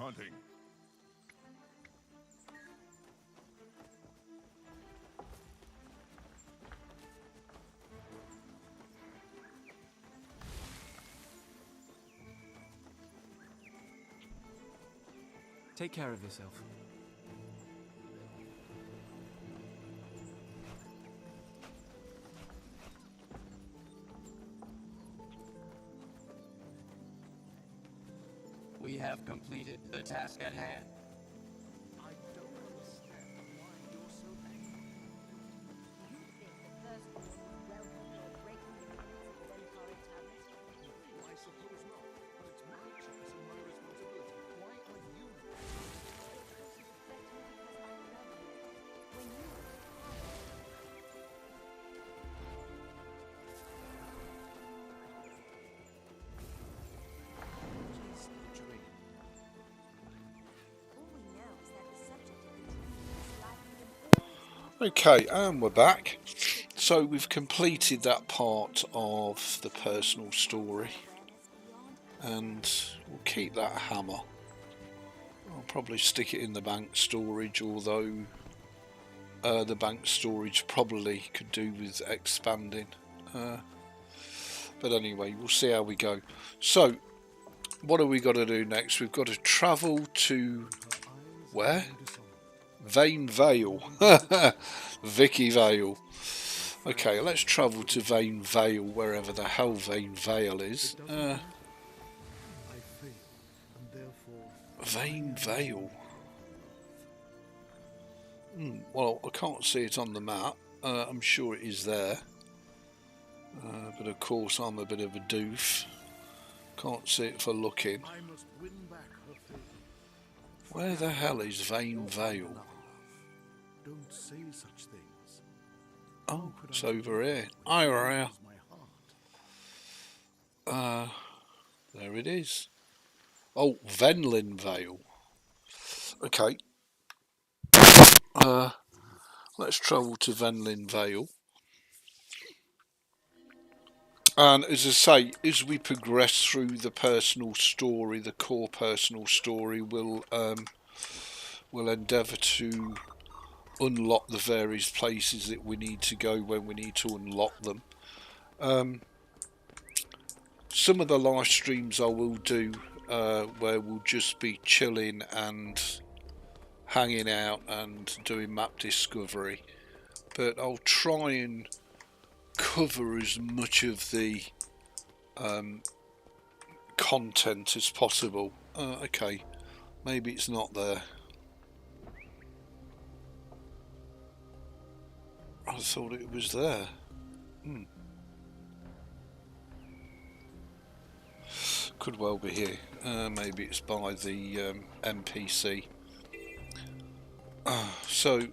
Speaker 12: hunting.
Speaker 4: Take care of yourself.
Speaker 13: We have completed the task at hand.
Speaker 2: I don't understand why you're so angry.
Speaker 8: You think the first one would welcome your breaking the rules of the Centauri tablet?
Speaker 2: Well, I suppose not, but it's my choice and my responsibility. Why are you?
Speaker 8: Because you reflect me because I love you. When you
Speaker 2: Please, dream.
Speaker 8: all we know is that the subject of the dream is likely in all its
Speaker 1: Okay, and we're back. So we've completed that part of the personal story, and we'll keep that hammer. I'll probably stick it in the bank storage, although the bank storage probably could do with expanding. But anyway, we'll see how we go. So, what have we got to do next? We've got to travel to where? Vane Vale. Vicky Vale. Okay, let's travel to Vane Vale, wherever the hell Vane Vale is. Vane Vale. Well, I can't see it on the map. I'm sure it is there. But of course I'm a bit of a doof. Can't see it for looking. Where the hell is Vane Vale?
Speaker 10: Don't say such things.
Speaker 1: Oh, it's over here. There it is. Oh, Venlin Vale. Okay. Let's travel to Venlin Vale. And as I say, as we progress through the personal story, the core personal story, we'll endeavour to unlock the various places that we need to go when we need to unlock them. Some of the live streams I will do where we'll just be chilling and hanging out and doing map discovery, but I'll try and cover as much of the content as possible. Okay, maybe it's not there. I thought it was there. Could well be here. Maybe it's by the NPC. So,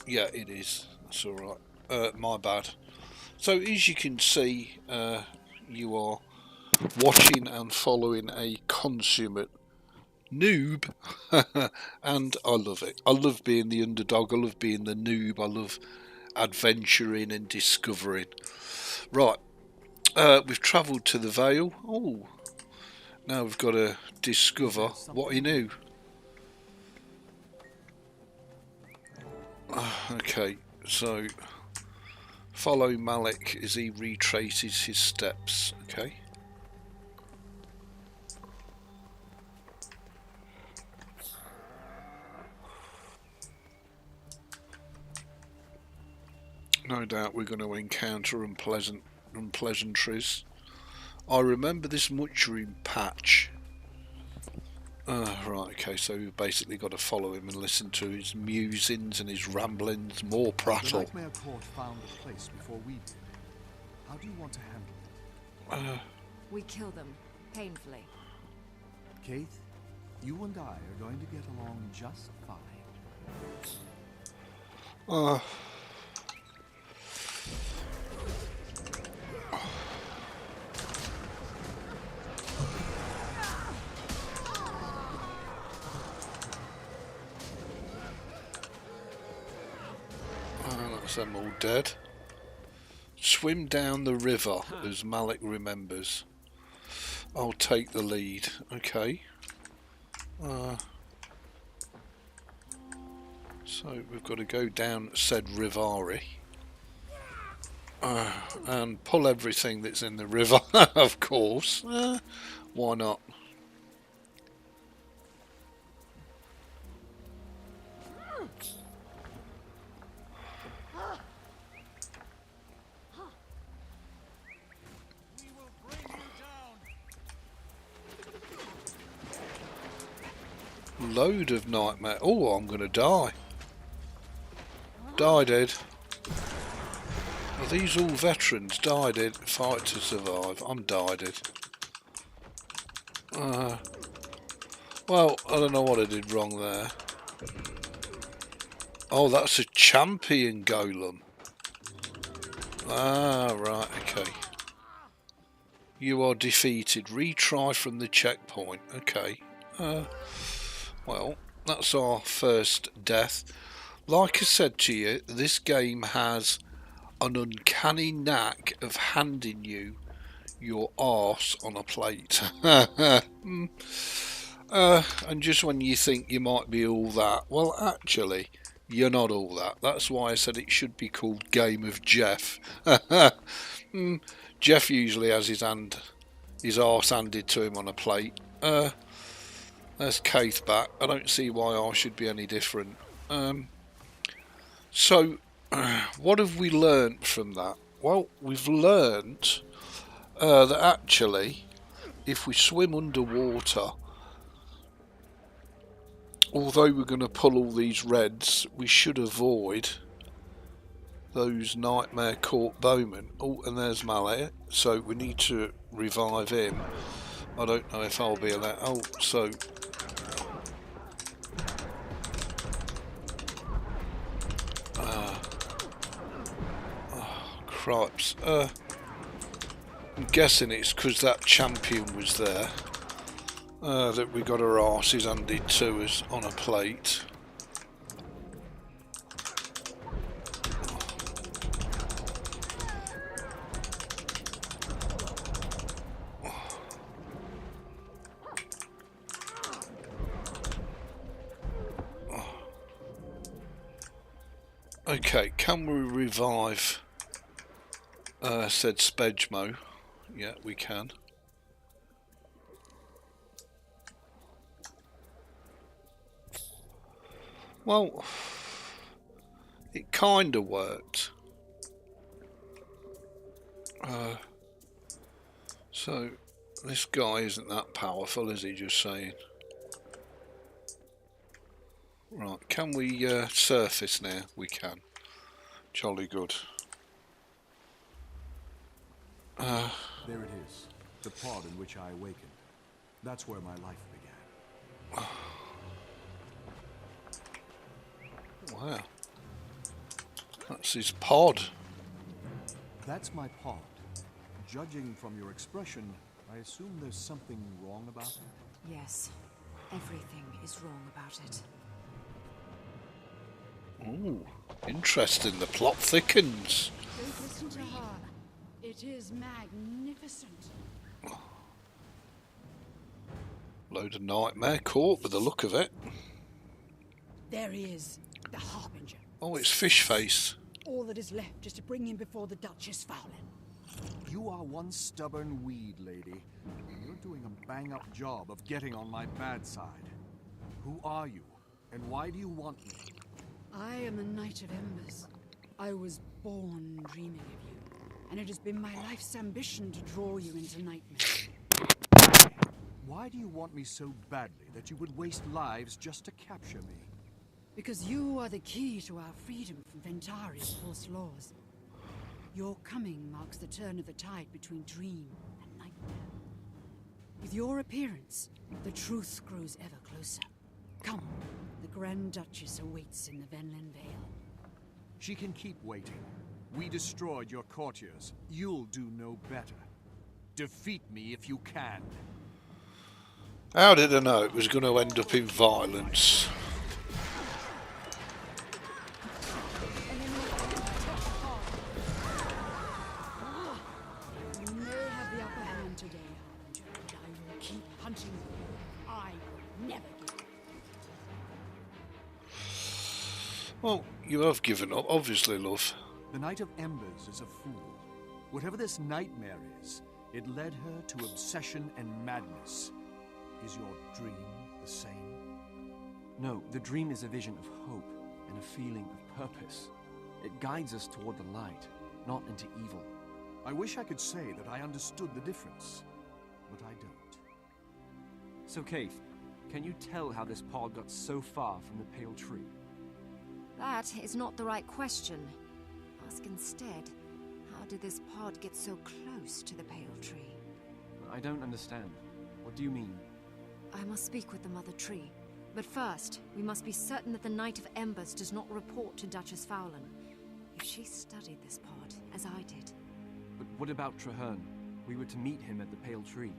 Speaker 1: yeah, it is. That's alright. My bad. So, as you can see, you are watching and following a consummate noob, and I love it. I love being the underdog. I love being the noob. I love adventuring and discovering. Right, we've travelled to the Vale. Oh, now we've got to discover what he knew. Okay, so follow Malik as he retraces his steps. Okay. No doubt we're going to encounter unpleasantries. I remember this mushroom patch. Right, okay, so we've basically got to follow him and listen to his musings and his ramblings, more prattle.
Speaker 10: The Nightmare Court found the place before we did. How do you want to handle it?
Speaker 6: We kill them, painfully.
Speaker 10: Keith, you and I are going to get along just fine.
Speaker 1: That's them all dead. Swim down the river, as Malik remembers. I'll take the lead. Okay. So we've got to go down said Rivari and pull everything that's in the river, of course. Why not? Load of nightmare. Oh, I'm gonna die. Die dead. Are these all veterans? Die dead. Fight to survive. I'm died dead. Well, I don't know what I did wrong there. Oh, that's a champion golem. Ah, right, okay. You are defeated. Retry from the checkpoint. Okay. Well, that's our first death. Like I said to you, this game has an uncanny knack of handing you your arse on a plate. And just when you think you might be all that, well, actually, you're not all that. That's why I said it should be called Game of Jeff. Jeff usually has his arse handed to him on a plate. There's Keith back. I don't see why I should be any different. So, what have we learnt from that? Well, we've learnt that actually, if we swim underwater, although we're going to pull all these reds, we should avoid those nightmare caught bowmen. Oh, and there's Mallet. So we need to revive him. I don't know if I'll be allowed. Oh, so... cripes. I'm guessing it's because that champion was there that we got our arses handed to us on a plate. Okay, can we revive said Spedgmo? Yeah, we can. Well, it kind of worked. So, this guy isn't that powerful, is he? Just saying. Right, can we surface now? We can. Jolly good.
Speaker 10: There it is, the pod in which I awakened. That's where my life began.
Speaker 1: Wow. That's his pod.
Speaker 10: That's my pod. Judging from your expression, I assume there's something wrong about it?
Speaker 6: Yes, everything is wrong about it.
Speaker 1: Ooh, interesting. The plot thickens.
Speaker 11: Don't listen to her. It is magnificent.
Speaker 1: Load of nightmare caught with the look of it.
Speaker 11: There he is, the Harbinger.
Speaker 1: Oh, it's Fish Face.
Speaker 11: All that is left is to bring him before the Duchess Fowlin.
Speaker 10: You are one stubborn weed, lady. You're doing a bang-up job of getting on my bad side. Who are you, and why do you want me?
Speaker 11: I am the Knight of Embers. I was born dreaming of you, and it has been my life's ambition to draw you into nightmare.
Speaker 10: Why do you want me so badly that you would waste lives just to capture me?
Speaker 11: Because you are the key to our freedom from Ventari's false laws. Your coming marks the turn of the tide between dream and nightmare. With your appearance, the truth grows ever closer. Come, the Grand Duchess awaits in the Venlin Vale.
Speaker 10: She can keep waiting. We destroyed your courtiers. You'll do no better. Defeat me if you can.
Speaker 1: How did I know it was going to end up in violence?
Speaker 11: You may have the upper hand today, Harbinger, and I will keep hunting you. I will never give up.
Speaker 1: Well, you have given up, obviously, love.
Speaker 10: The Night of Embers is a fool. Whatever this nightmare is, it led her to obsession and madness. Is your dream the same?
Speaker 4: No, the dream is a vision of hope and a feeling of purpose. It guides us toward the light, not into evil.
Speaker 10: I wish I could say that I understood the difference, but I don't.
Speaker 4: So, Keith, can you tell how this pod got so far from the Pale Tree?
Speaker 6: That is not the right question. Ask instead, how did this pod get so close to the Pale Tree?
Speaker 4: I don't understand. What do you mean?
Speaker 6: I must speak with the Mother Tree. But first, we must be certain that the Night of Embers does not report to Duchess Fowlan. If she studied this pod, as I did.
Speaker 4: But what about Traherne? We were to meet him at the Pale Tree.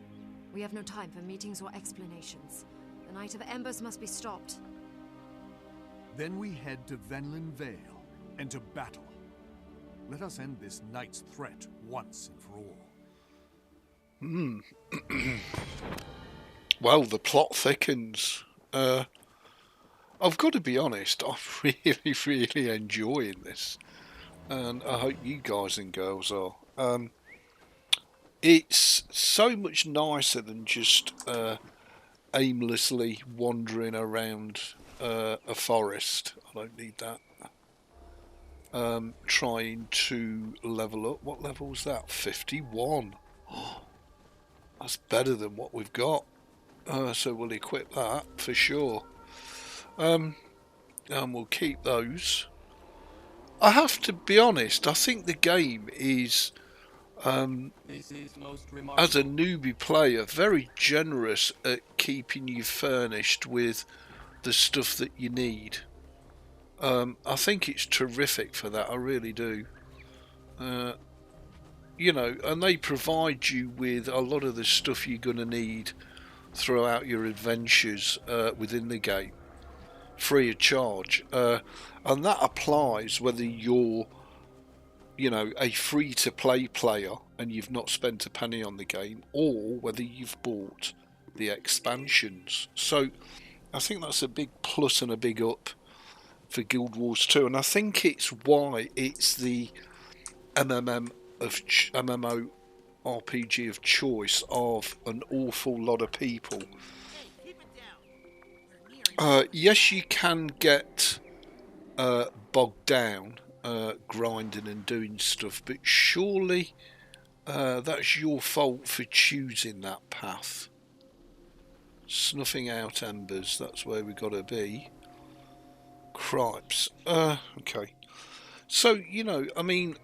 Speaker 6: We have no time for meetings or explanations. The Night of Embers must be stopped.
Speaker 10: Then we head to Venlin Vale, and to battle. Let us end this night's threat once and for all.
Speaker 1: Well, the plot thickens. I've got to be honest, I'm really enjoying this. And I hope you guys and girls are. It's so much nicer than just aimlessly wandering around a forest. I don't need that. Trying to level up. What level was that? 51. Oh, that's better than what we've got. So we'll equip that for sure. And we'll keep those. I have to be honest, I think the game is, as a newbie player, very generous at keeping you furnished with the stuff that you need. I think it's terrific for that, I really do. You know, and they provide you with a lot of the stuff you're going to need throughout your adventures within the game, free of charge. And that applies whether you're, you know, a free-to-play player and you've not spent a penny on the game, or whether you've bought the expansions. So I think that's a big plus and a big up for Guild Wars 2, and I think it's why it's the MMO RPG of choice of an awful lot of people. Yes, you can get bogged down grinding and doing stuff, but surely that's your fault for choosing that path. Snuffing out embers, that's where we got to be. Cripes. Okay. So, you know, I mean,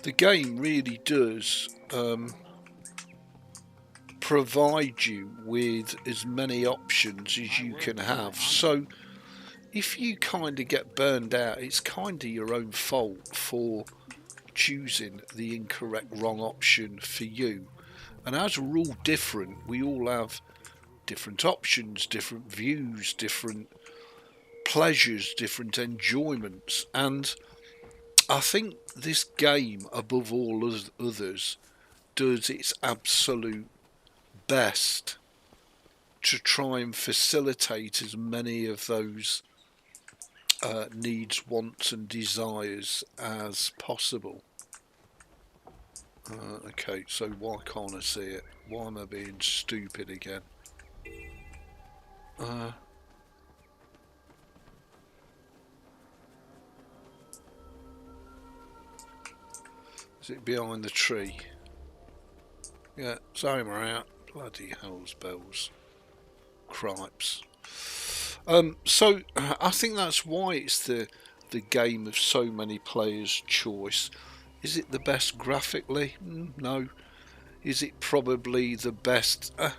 Speaker 1: the game really does provide you with as many options as you can have. So if you kind of get burned out, it's kind of your own fault for choosing the incorrect wrong option for you. And as we're all different, we all have different options, different views, different pleasures, different enjoyments. And I think this game, above all others, does its absolute best to try and facilitate as many of those needs, wants and desires as possible. Okay, so why can't I see it? Why am I being stupid again? Is it behind the tree? Yeah, sorry, we're out. Bloody hell's bells. Cripes. So I think that's why it's the game of so many players' choice. Is it the best graphically? No. Is it probably the best? I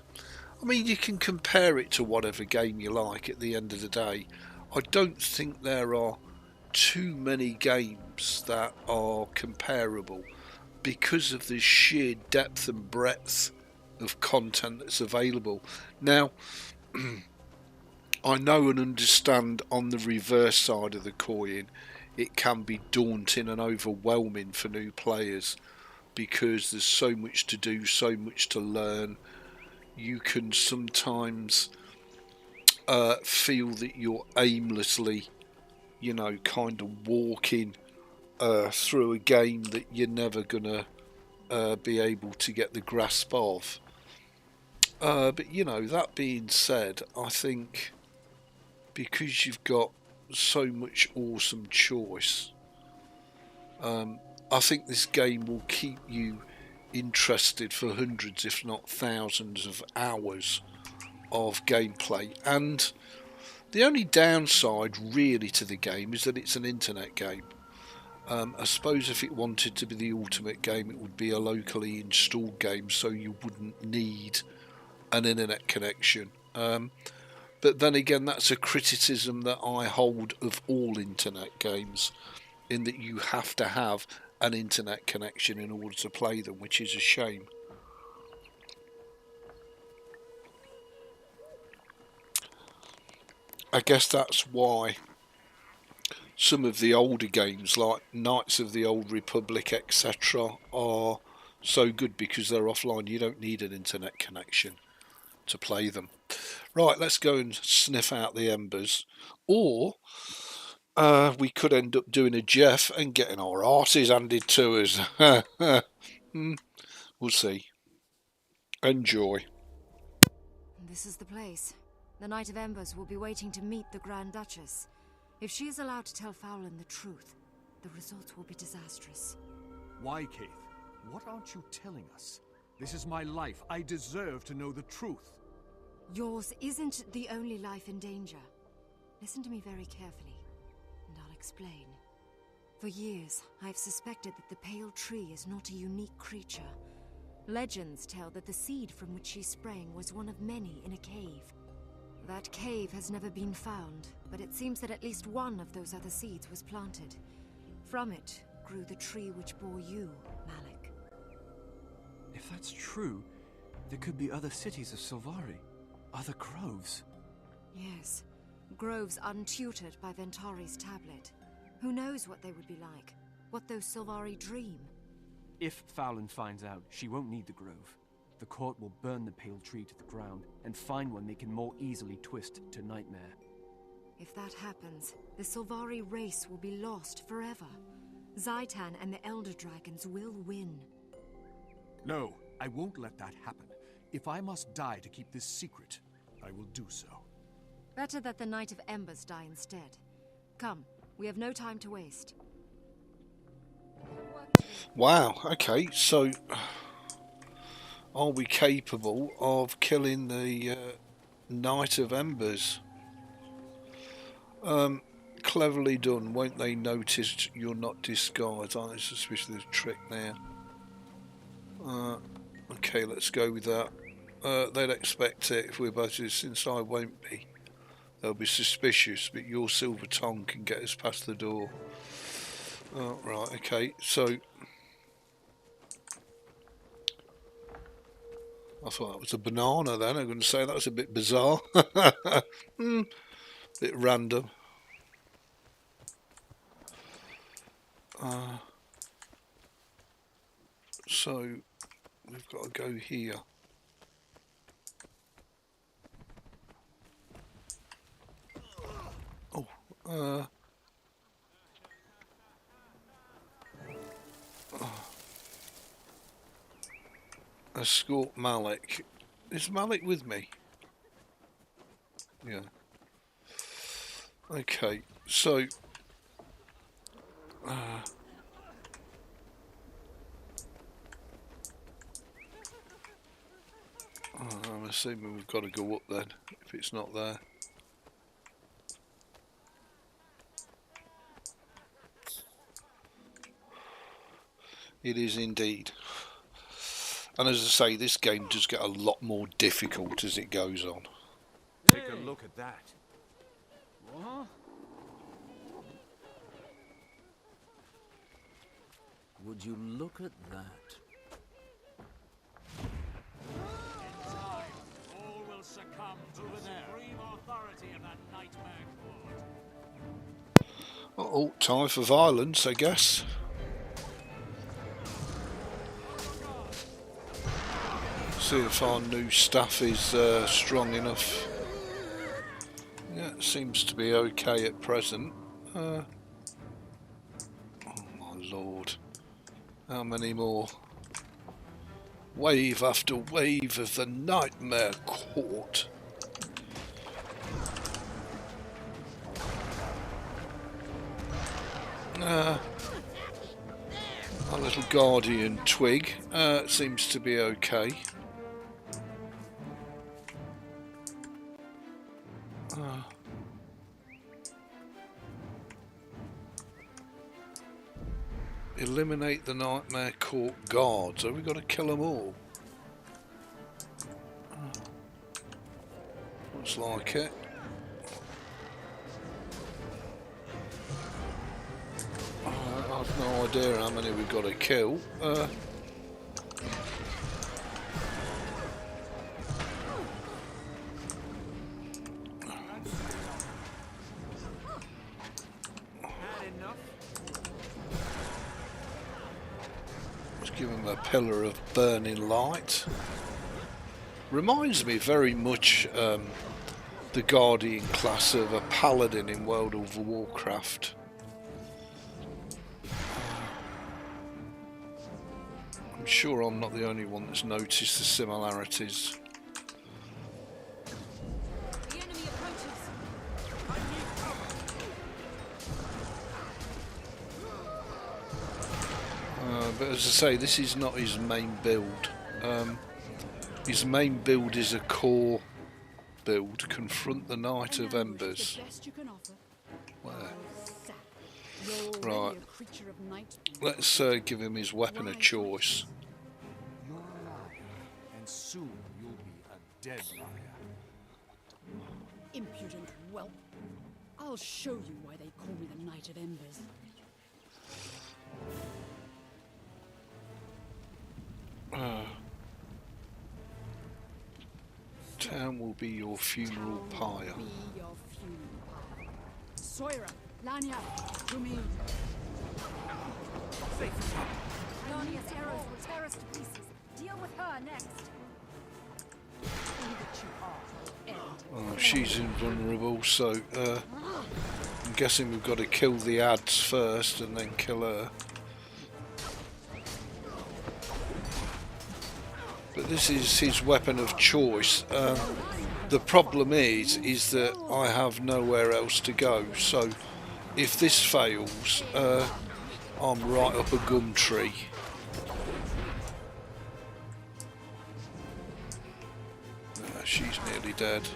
Speaker 1: mean, you can compare it to whatever game you like at the end of the day. I don't think there are too many games that are comparable because of the sheer depth and breadth of content that's available. Now, I know and understand on the reverse side of the coin, it can be daunting and overwhelming for new players because there's so much to do, so much to learn. You can sometimes feel that you're aimlessly, you know, kind of walking through a game that you're never gonna be able to get the grasp of. But you know, that being said, I think because you've got so much awesome choice, I think this game will keep you interested for hundreds if not thousands of hours of gameplay. And the only downside really to the game is that it's an internet game. I suppose if it wanted to be the ultimate game, it would be a locally installed game, so you wouldn't need an internet connection. But then again, that's a criticism that I hold of all internet games, in that you have to have an internet connection in order to play them, which is a shame. I guess that's why some of the older games like Knights of the Old Republic, etc. are so good, because they're offline. You don't need an internet connection to play them. Right, let's go and sniff out the embers. Or we could end up doing a Jeff and getting our arses handed to us. We'll see. Enjoy.
Speaker 6: This is the place. The Knight of Embers will be waiting to meet the Grand Duchess. If she is allowed to tell Fowlin the truth, the results will be disastrous.
Speaker 10: Why, Keith? What aren't you telling us? This is my life. I deserve to know the truth.
Speaker 6: Yours isn't the only life in danger. Listen to me very carefully, and I'll explain. For years, I've suspected that the Pale Tree is not a unique creature. Legends tell that the seed from which she sprang was one of many in a cave. That cave has never been found, but it seems that at least one of those other seeds was planted. From it grew the tree which bore you, Malik.
Speaker 4: If that's true, there could be other cities of Sylvari, other groves.
Speaker 6: Yes, groves untutored by Ventari's tablet. Who knows what they would be like, what those Sylvari dream.
Speaker 4: If Fowlin finds out, she won't need the grove. The court will burn the Pale Tree to the ground and find one they can more easily twist to nightmare.
Speaker 6: If that happens, the Sylvari race will be lost forever. Zaitan and the Elder Dragons will win.
Speaker 10: No, I won't let that happen. If I must die to keep this secret, I will do so.
Speaker 6: Better that the Knight of Embers die instead. Come, we have no time to waste.
Speaker 1: Wow, okay, so are we capable of killing the Knight of Embers? Cleverly done. Won't they notice you're not disguised? Aren't they suspicious of the trick there? Okay, let's go with that. They'd expect it if we're both, since I won't be. They'll be suspicious, but your silver tongue can get us past the door. Oh, right, okay, so I thought that was a banana then. I'm going to say that was a bit bizarre. Bit random. So we've got to go here. Oh, escort Malik. Is Malik with me? Yeah. Okay, so I'm assuming we've got to go up then, if it's not there. It is indeed. And as I say, this game does get a lot more difficult as it goes on.
Speaker 10: Take a look at that.
Speaker 4: What?
Speaker 12: Would you look at that?
Speaker 14: All will succumb to the supreme authority of that nightmare court.
Speaker 1: Oh, time for violence, I guess. See if our new staff is strong enough. Yeah, it seems to be okay at present. Oh my lord. How many more? Wave after wave of the Nightmare Court. Our little guardian twig seems to be okay. Eliminate the Nightmare Court guards. Have we got to kill them all? Looks like it. I've no idea how many we've got to kill. Give him a pillar of burning light. Reminds me very much the Guardian class of a paladin in World of Warcraft. I'm sure I'm not the only one that's noticed the similarities. But as I say, this is not his main build. His main build is a core build. Confront the Knight of Embers. Where? Right. Let's give him his weapon of choice.
Speaker 10: You're a liar, and soon you'll be a dead liar.
Speaker 11: Impudent whelp. I'll show you why they call me the Knight of Embers.
Speaker 1: Town will be your funeral pyre.
Speaker 11: Soira, Lanya, to me.
Speaker 6: Lania's arrows will tear us to pieces. Deal with her next.
Speaker 1: Oh, she's invulnerable, so I'm guessing we've got to kill the ads first and then kill her. But this is his weapon of choice. The problem is that I have nowhere else to go. So if this fails, I'm right up a gum tree. She's nearly dead.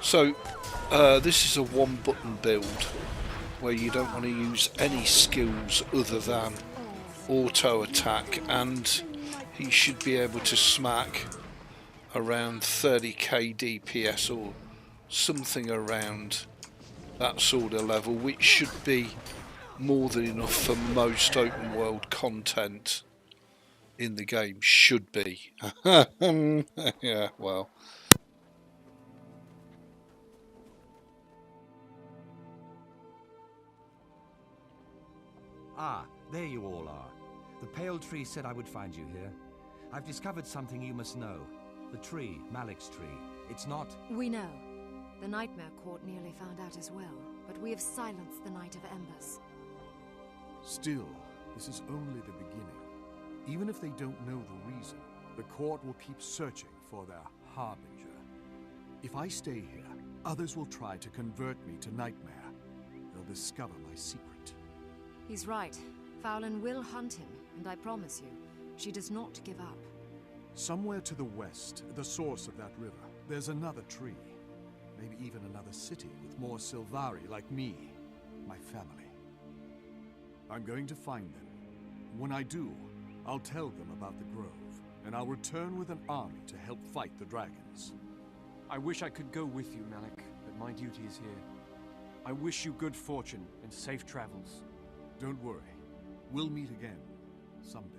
Speaker 1: So this is a one-button build where you don't want to use any skills other than auto attack, and he should be able to smack around 30k DPS or something around that sort of level, which should be more than enough for most open world content in the game. Should be. Yeah, well.
Speaker 9: Ah, there you all are. The Pale Tree said I would find you here. I've discovered something you must know. The tree, Malik's tree, it's not...
Speaker 6: We know. The Nightmare Court nearly found out as well, but we have silenced the Knight of Embers.
Speaker 10: Still, this is only the beginning. Even if they don't know the reason, the court will keep searching for their harbinger. If I stay here, others will try to convert me to Nightmare. They'll discover my secret.
Speaker 6: He's right. Fowlin will hunt him, and I promise you, she does not give up.
Speaker 10: Somewhere to the west, the source of that river, there's another tree. Maybe even another city with more Sylvari like me, my family. I'm going to find them. When I do, I'll tell them about the grove, and I'll return with an army to help fight the dragons.
Speaker 4: I wish I could go with you, Malik, but my duty is here. I wish you good fortune and safe travels.
Speaker 10: Don't worry. We'll meet again, someday.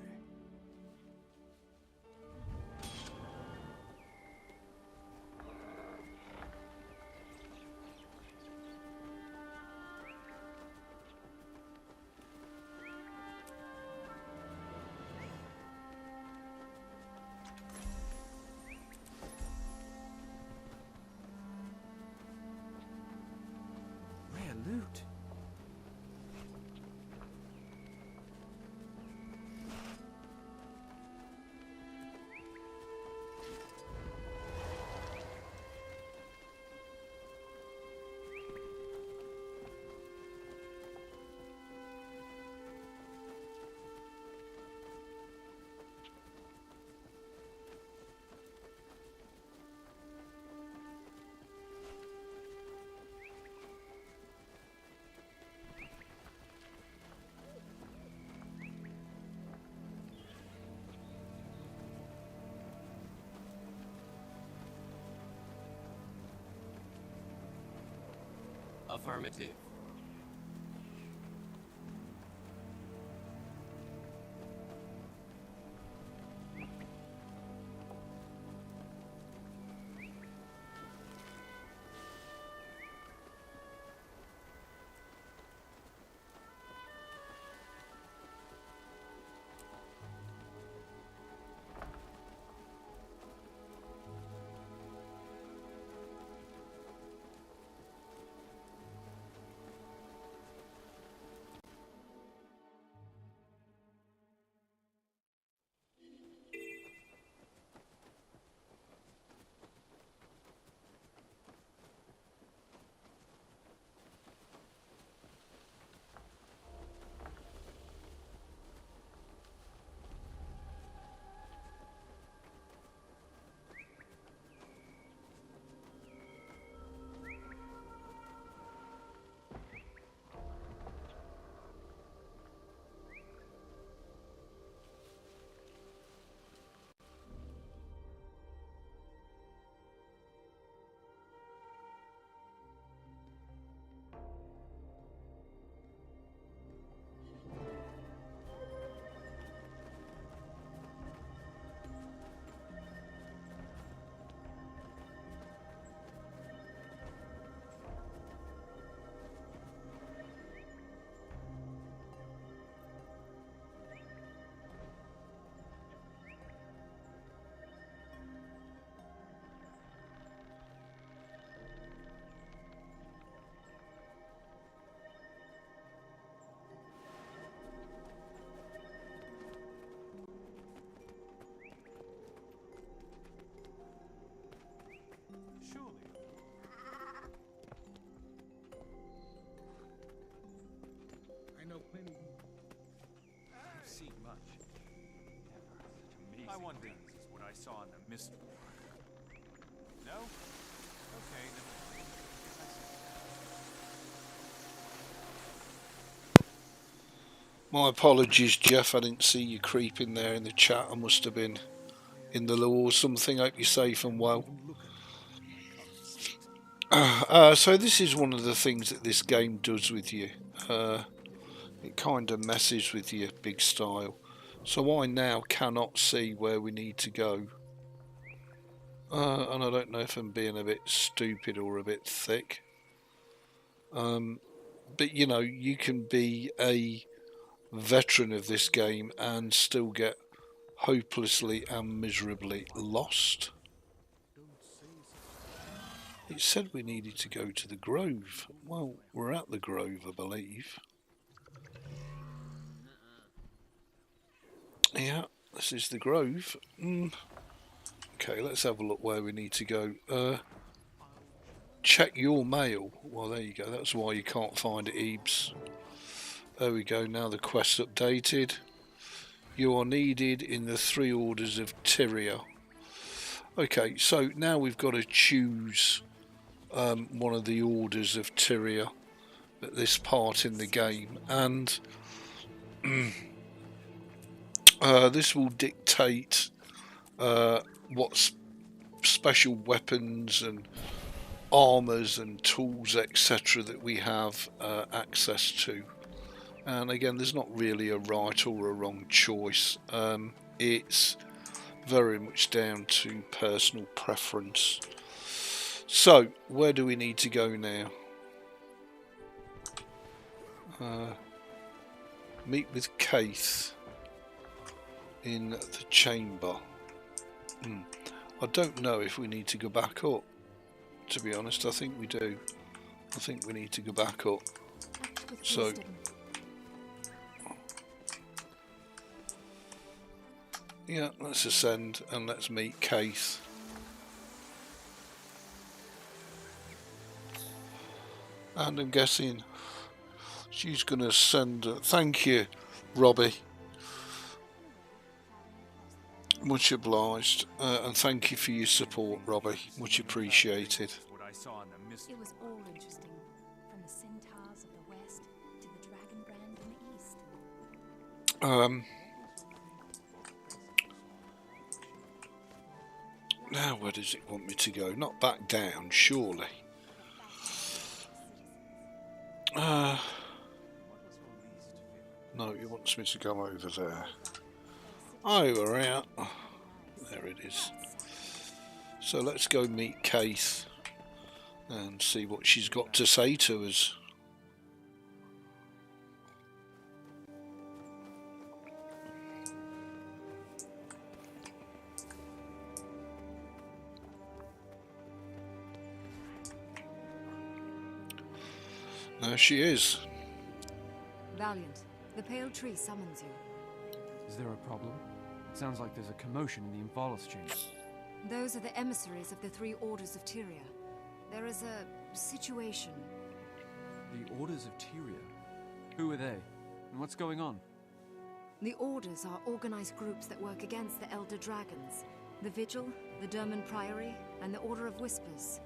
Speaker 13: Affirmative.
Speaker 15: I've seen much. Never such amazing. I wonder this is what I saw in the mist war. No? Okay, never mind.
Speaker 1: My apologies, Jeff. I didn't see you creeping there in the chat. I must have been in the loo or something. Hope you're safe and well. So this is one of the things that this game does with you. It kind of messes with you big style. So I now cannot see where we need to go. And I don't know if I'm being a bit stupid or a bit thick. But you know, you can be a veteran of this game and still get hopelessly and miserably lost. It said we needed to go to the Grove. Well, we're at the Grove, I believe. Yeah, this is the Grove. Okay, let's have a look where we need to go. Check your mail. Well, there you go. That's why you can't find it, Ebeez. There we go. Now the quest updated. You are needed in the 3 orders of Tyria. Okay, so now we've got to choose one of the orders of Tyria at this part in the game, and this will dictate what special weapons and armors and tools etc. that we have access to. And again, there's not really a right or a wrong choice. It's very much down to personal preference. So, where do we need to go now? Meet with Keith in the chamber. I don't know if we need to go back up. To be honest, I think we do. I think we need to go back up. So, yeah, let's ascend and let's meet Keith. And I'm guessing she's going to send... thank you, Robbie. Much obliged. And thank you for your support, Robbie. Much appreciated.
Speaker 6: It was all interesting, from the centaurs of the west to the dragon brand in the east.
Speaker 1: Now where does it want me to go? Not back down, surely. No, he wants me to go over there. Oh, we're out. There it is. So let's go meet Kate and see what she's got to say to us. There she is.
Speaker 6: Valiant, the pale tree summons you.
Speaker 4: Is there a problem? It sounds like there's a commotion in the Invalis chamber.
Speaker 6: Those are the emissaries of the three orders of Tyria. There is a situation.
Speaker 4: The Orders of Tyria? Who are they? And what's going on?
Speaker 6: The Orders are organized groups that work against the Elder Dragons. The Vigil, the Derman Priory, and the Order of Whispers.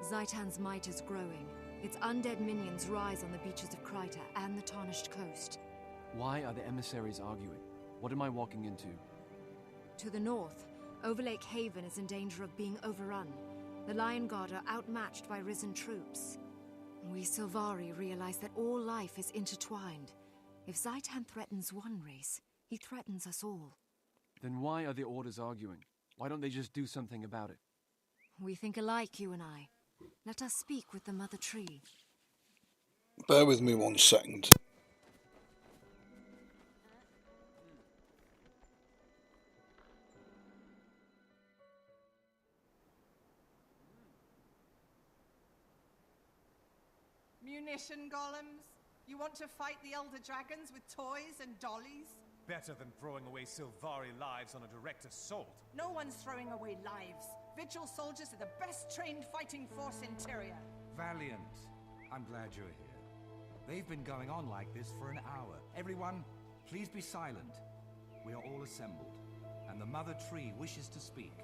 Speaker 6: Zaitan's might is growing. Its undead minions rise on the beaches of Kryta and the Tarnished Coast.
Speaker 4: Why are the emissaries arguing? What am I walking into?
Speaker 6: To the north, Overlake Haven is in danger of being overrun. The Lion Guard are outmatched by risen troops. We Sylvari realize that all life is intertwined. If Zaitan threatens one race, he threatens us all.
Speaker 4: Then why are the Orders arguing? Why don't they just do something about it?
Speaker 6: We think alike, you and I. Let us speak with the Mother Tree.
Speaker 1: Bear with me 1 second.
Speaker 16: Munition golems? You want to fight the Elder Dragons with toys and dollies?
Speaker 15: Better than throwing away Sylvari lives on a direct assault.
Speaker 16: No one's throwing away lives. Vigil soldiers are the best trained fighting force in Tyria.
Speaker 9: Valiant. I'm glad you're here. They've been going on like this for an hour. Everyone, please be silent. We are all assembled, and the Mother Tree wishes to speak.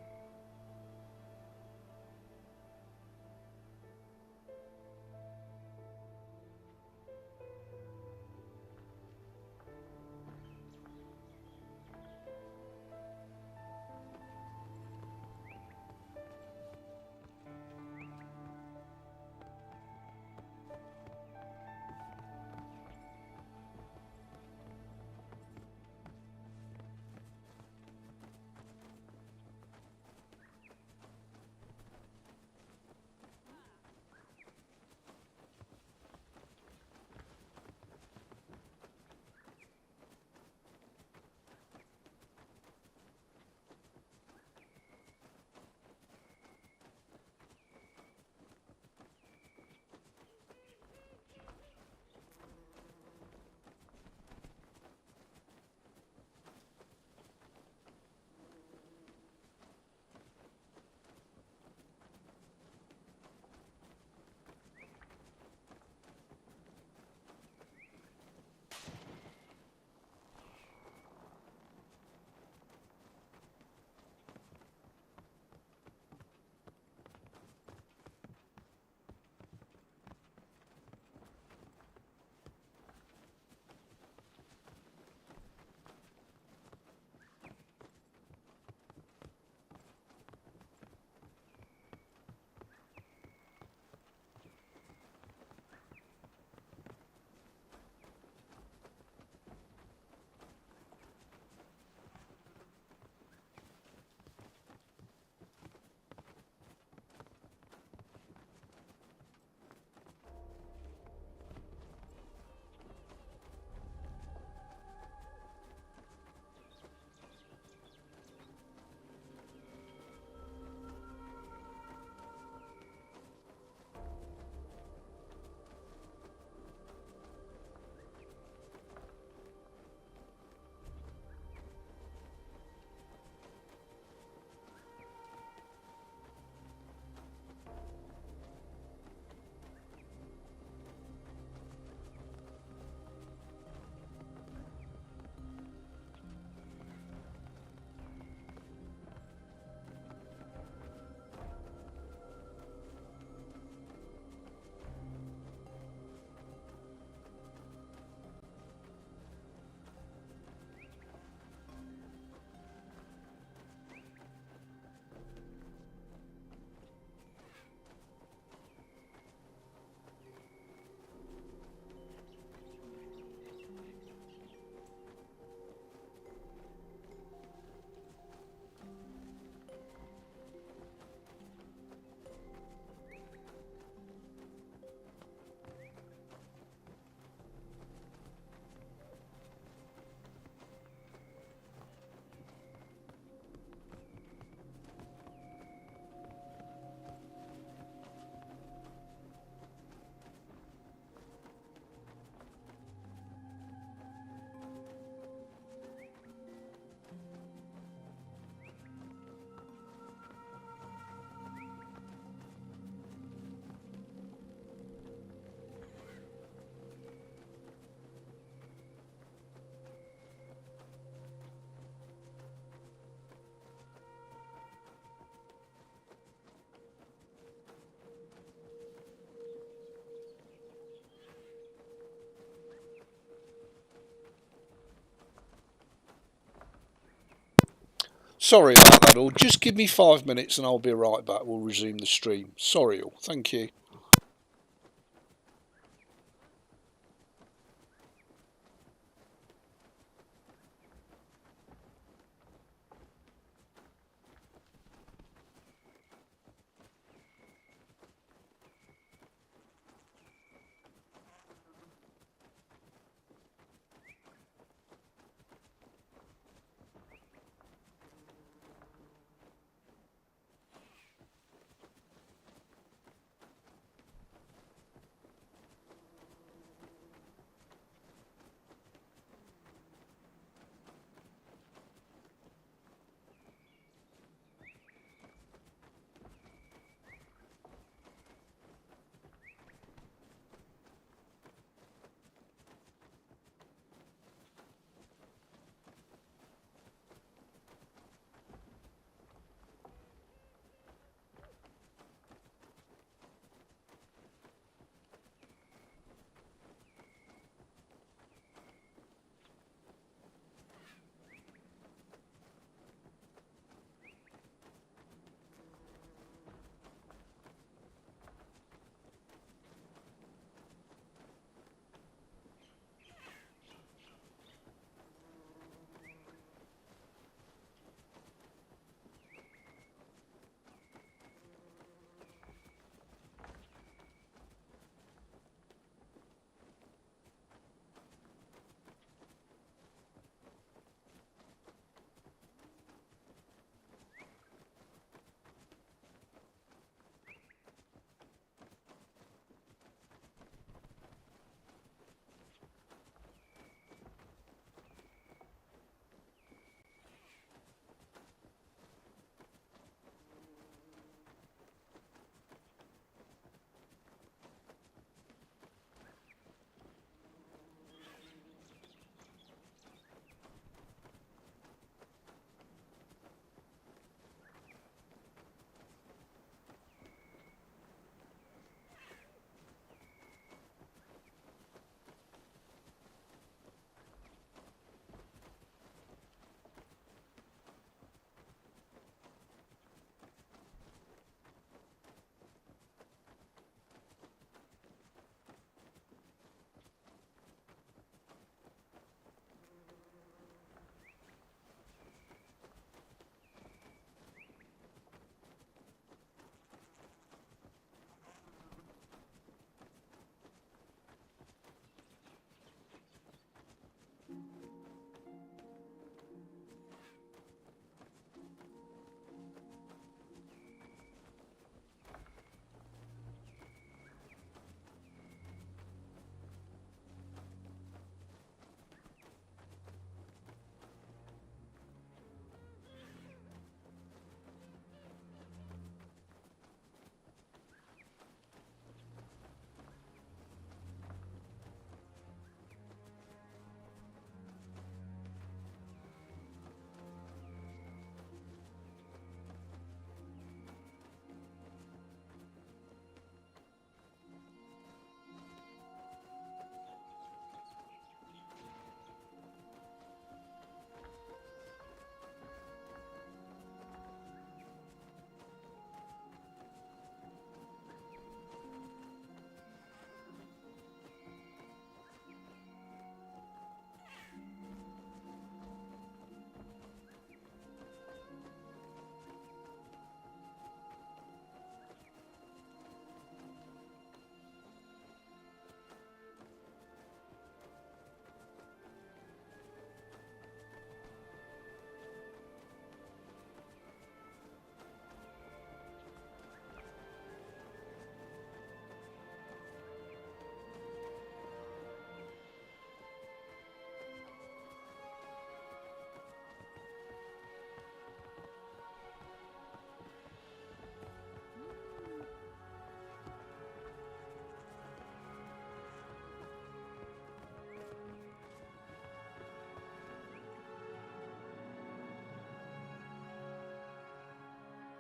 Speaker 1: Sorry about that all. Just give me 5 minutes and I'll be right back. We'll resume the stream. Sorry all. Thank you.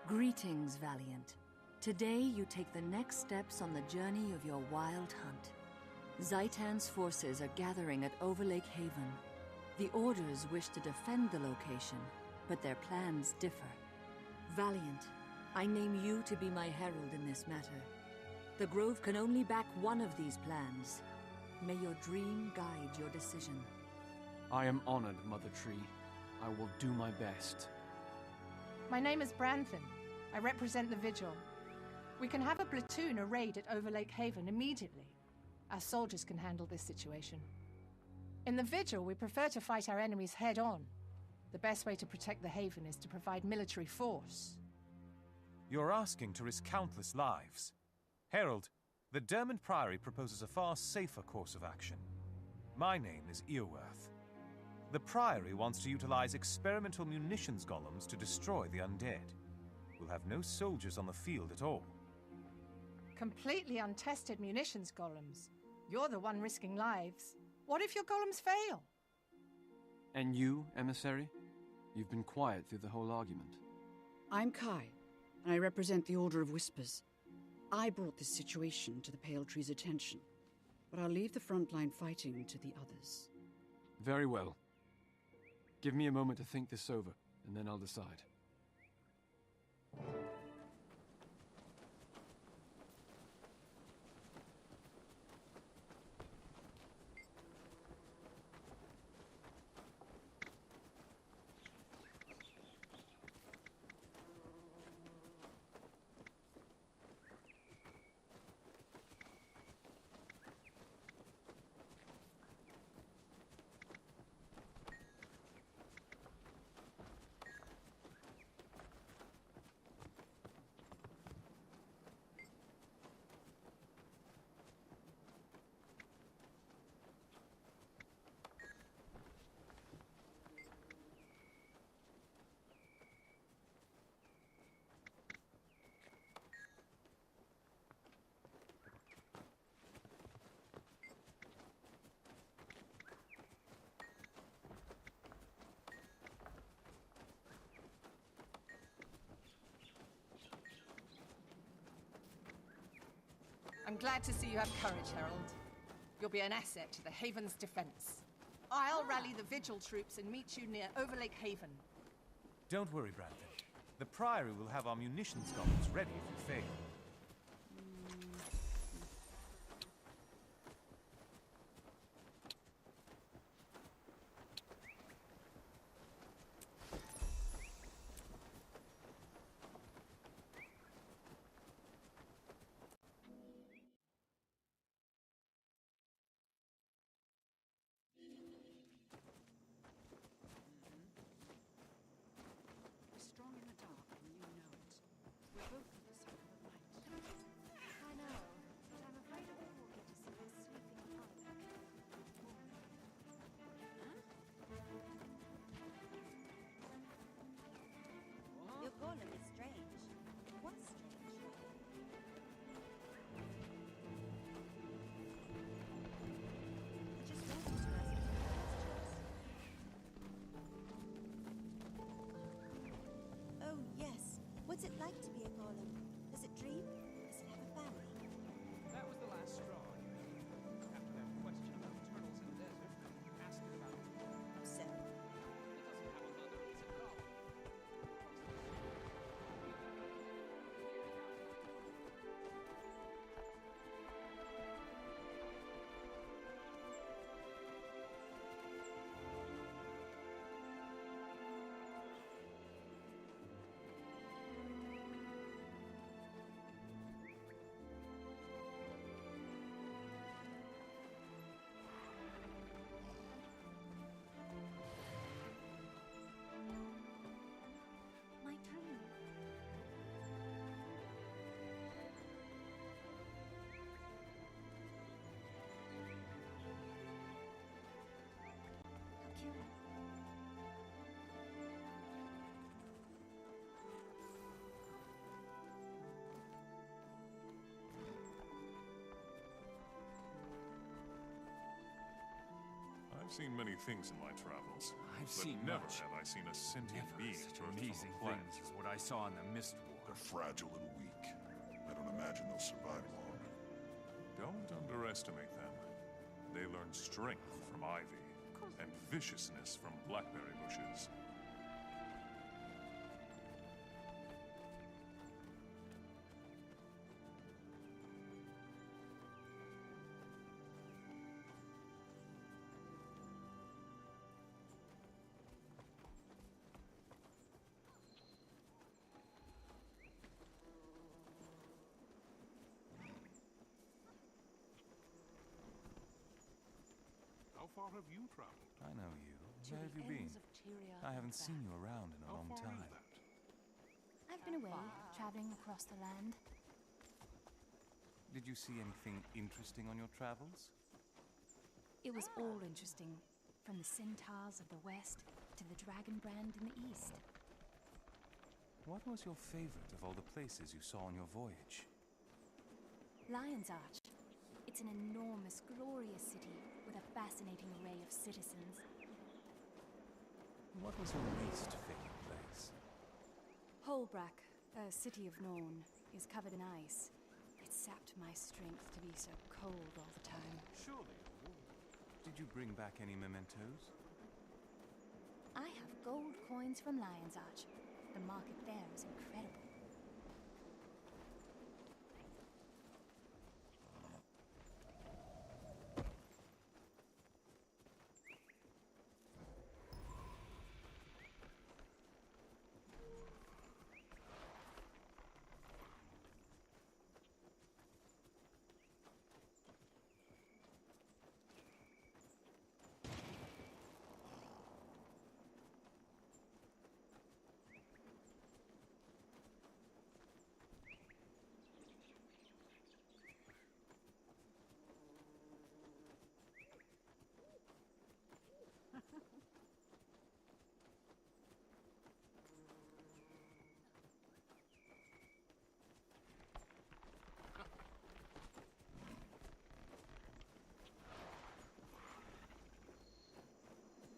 Speaker 7: Greetings, Valiant. Today you take the next steps on the journey of your wild hunt. Zaitan's forces are gathering at Overlake Haven. The Orders wish to defend the location, but their plans differ. Valiant, I name you to be my herald in this matter. The Grove can only back one of these plans. May your dream guide your decision.
Speaker 4: I am honored, Mother Tree. I will do my best.
Speaker 16: My name is Branthan. I represent the Vigil. We can have a platoon arrayed at Overlake Haven immediately. Our soldiers can handle this situation. In the Vigil, we prefer to fight our enemies head-on. The best way to protect the Haven is to provide military force.
Speaker 15: You're asking to risk countless lives. Herald, the Dermond Priory proposes a far safer course of action. My name is Earworth. The Priory wants to utilize experimental munitions golems to destroy the undead. We'll have no soldiers on the field at all.
Speaker 16: Completely untested munitions golems. You're the one risking lives. What if your golems fail?
Speaker 4: And you, Emissary? You've been quiet through the whole argument.
Speaker 11: I'm Kai, and I represent the Order of Whispers. I brought this situation to the Pale Tree's attention, but I'll leave the frontline fighting to the others.
Speaker 4: Very well. Give me a moment to think this over, and then I'll decide.
Speaker 16: I'm glad to see you have courage, Herald. You'll be an asset to the Haven's defense. I'll rally the Vigil troops and meet you near Overlake Haven.
Speaker 15: Don't worry, Brandon. The Priory will have our munitions golems ready if you fail.
Speaker 11: Strong in the dark, and you know it. We're both of the circle of light.
Speaker 6: I know, but I'm afraid I won't get to see this sleeping Harlech.
Speaker 8: Your golem is strange. It was strange. I just wanted to ask you questions. Oh, yes. What's it like to be a golem? Does it dream? Does it have a family?
Speaker 17: That was the last straw. After that question about turtles in the desert, asked it about
Speaker 8: So,
Speaker 17: it doesn't have a mother, it's a golem.
Speaker 8: my dream. How curious.
Speaker 3: I've seen many things in my travels.
Speaker 15: I've
Speaker 3: but
Speaker 15: seen
Speaker 3: never
Speaker 15: much.
Speaker 3: have I seen a sentient being
Speaker 15: Such
Speaker 3: birthed
Speaker 15: amazing
Speaker 3: from a planet.
Speaker 15: things as what I saw in the Mist War.
Speaker 18: They're fragile and weak. I don't imagine they'll survive long.
Speaker 3: Don't underestimate them. They learn strength from ivy and viciousness from blackberry bushes. How far have you traveled?
Speaker 15: I know you.
Speaker 7: To
Speaker 15: Where have
Speaker 7: the
Speaker 15: you been?
Speaker 7: ends of Tyria
Speaker 15: I haven't
Speaker 7: and
Speaker 15: seen
Speaker 7: back.
Speaker 15: you around in a
Speaker 3: How
Speaker 15: long
Speaker 3: far is
Speaker 15: time.
Speaker 3: that?
Speaker 19: I've been away, traveling across the land.
Speaker 15: Did you see anything interesting on your travels?
Speaker 19: It was all interesting, from the centaurs of the west to the dragon brand in the east.
Speaker 15: What was your favorite of all the places you saw on your voyage?
Speaker 19: Lion's Arch. It's an enormous, glorious city with a fascinating array of citizens.
Speaker 15: What was your least favorite place?
Speaker 19: Holbrack, a city of Norn, is covered in ice. It sapped my strength to be so cold all the time.
Speaker 15: Surely. Did you bring back any mementos?
Speaker 19: I have gold coins from Lion's Arch. The market there is incredible.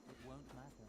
Speaker 13: It won't matter.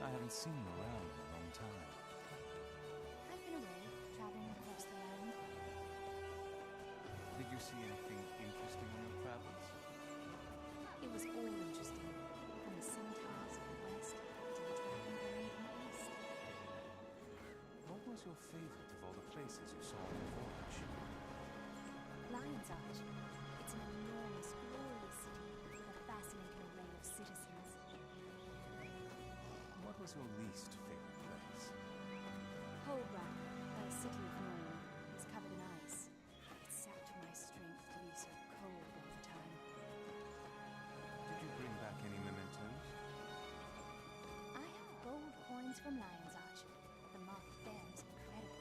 Speaker 15: I haven't seen you around in a long time.
Speaker 19: I've been away, traveling across the land.
Speaker 15: Did you see anything interesting on your travels?
Speaker 19: It was all interesting, from the centaurs of the west to the dragon brand in the east.
Speaker 15: What was your favorite of all the places you saw on your voyage?
Speaker 19: Lion's Arch. It's an enormous, glorious city with a fascinating array of citizens.
Speaker 15: What was your least favorite place?
Speaker 19: Holbrack, a city of Norn, is covered in ice. It sapped my strength to be from Lion's Arch. The mark it bears incredible.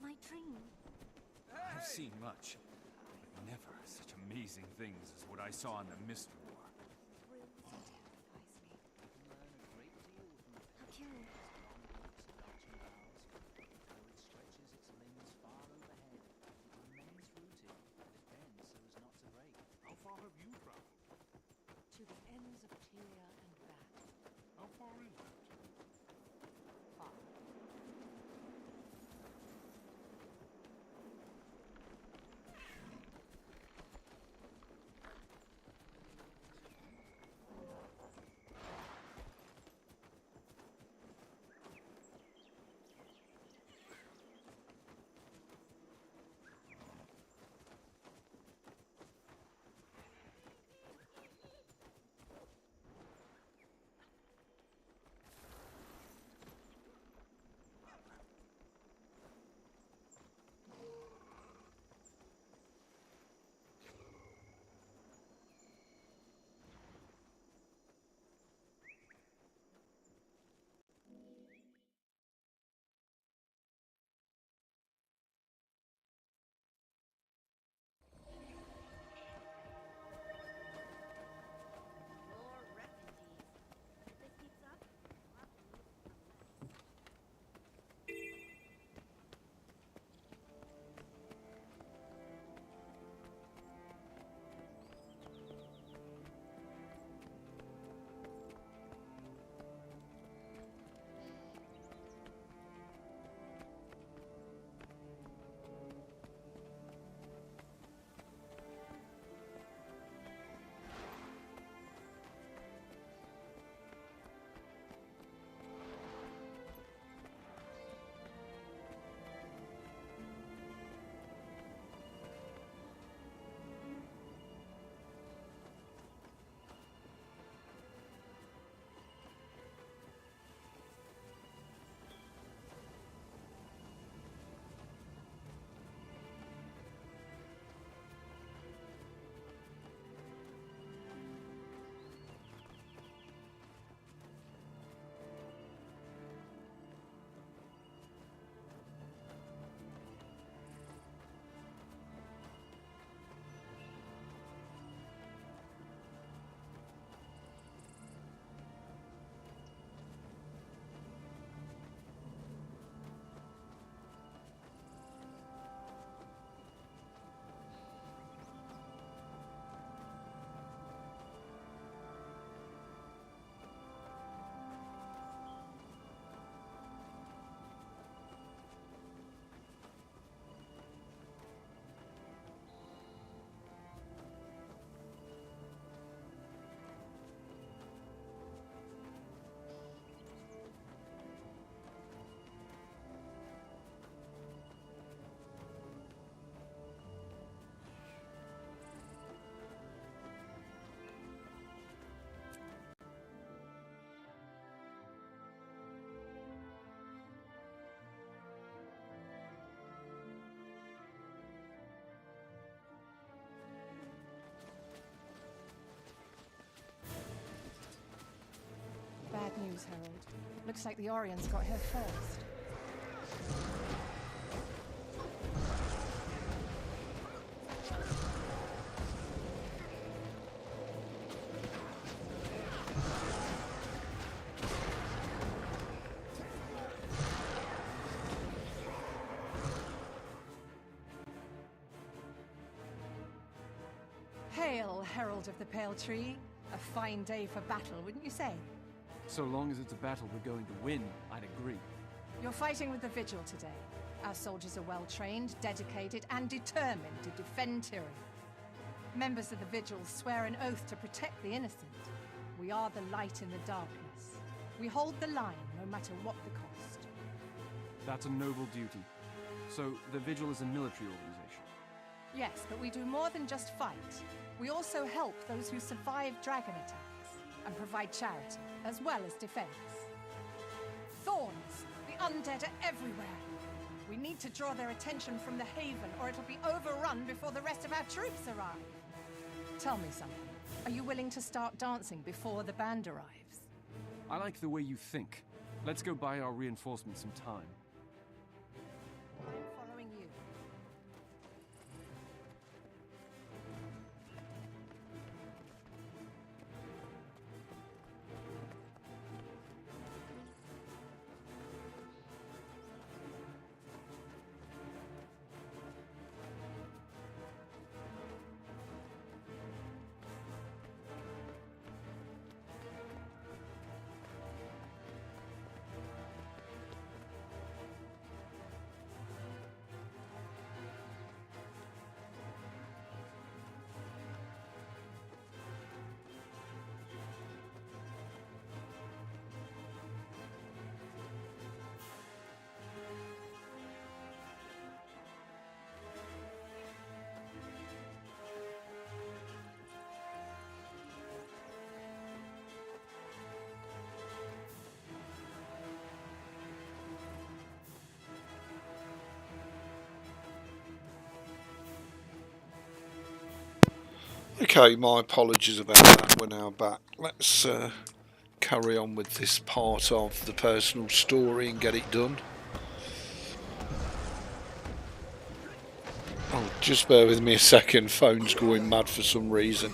Speaker 19: My dream.
Speaker 4: I've seen much, but never such amazing things as what I saw in the Mist War.
Speaker 19: How curious.
Speaker 3: How far have you traveled?
Speaker 5: To the ends of Tyria and back.
Speaker 3: How far is that?
Speaker 5: Far.
Speaker 16: Bad news, Herald. Looks like the Orions got here first. Hail, Herald of the Pale Tree. A fine day for battle, wouldn't you say?
Speaker 4: So long as it's a battle we're going to win, I'd agree.
Speaker 16: You're fighting with the Vigil today. Our soldiers are well-trained, dedicated, and determined to defend Tyria. Members of the Vigil swear an oath to protect the innocent. We are the light in the darkness. We hold the line, no matter what the cost.
Speaker 4: That's a noble duty. So the Vigil is a military organization?
Speaker 16: Yes, but we do more than just fight. We also help those who survive dragon attacks and provide charity, as well as defense. Thorns! The undead are everywhere. We need to draw their attention from the Haven, or it'll be overrun before the rest of our troops arrive. Tell me something. Are you willing to start dancing before the band arrives?
Speaker 4: I like the way you think. Let's go buy our reinforcements some time.
Speaker 16: I'm following you.
Speaker 1: Okay, my apologies about that. We're now back. Let's carry on with this part of the personal story and get it done. Oh, just bear with me a second. Phone's going mad for some reason.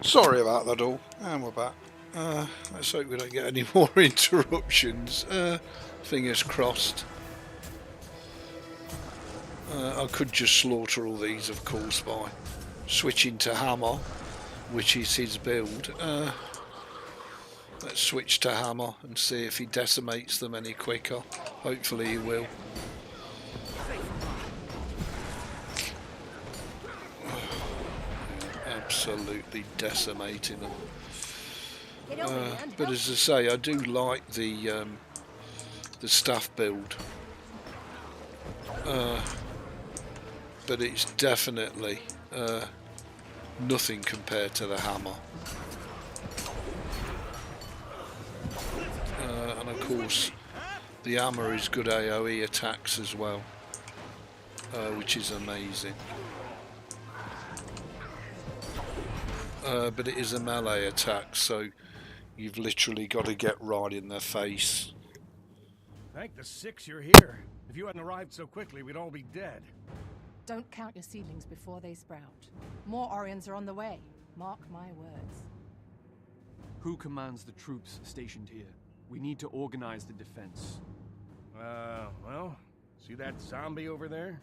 Speaker 1: Sorry about that all, and we're back. Let's hope we don't get any more interruptions. Fingers crossed. I could just slaughter all these, of course, by switching to Hammer, which is his build. Let's switch to Hammer and see if he decimates them any quicker. Hopefully he will. Absolutely decimating them. But as I say, I do like the staff build, but it's definitely nothing compared to the hammer. And of course, the hammer is good AoE attacks as well, which is amazing. But it is a melee attack, so you've literally got to get right in their face.
Speaker 10: Thank the six you're here. If you hadn't arrived so quickly, we'd all be dead.
Speaker 16: Don't count your seedlings before they sprout. More Orions are on the way. Mark my words.
Speaker 4: Who commands the troops stationed here? We need to organize the defense.
Speaker 10: Well, see that zombie over there?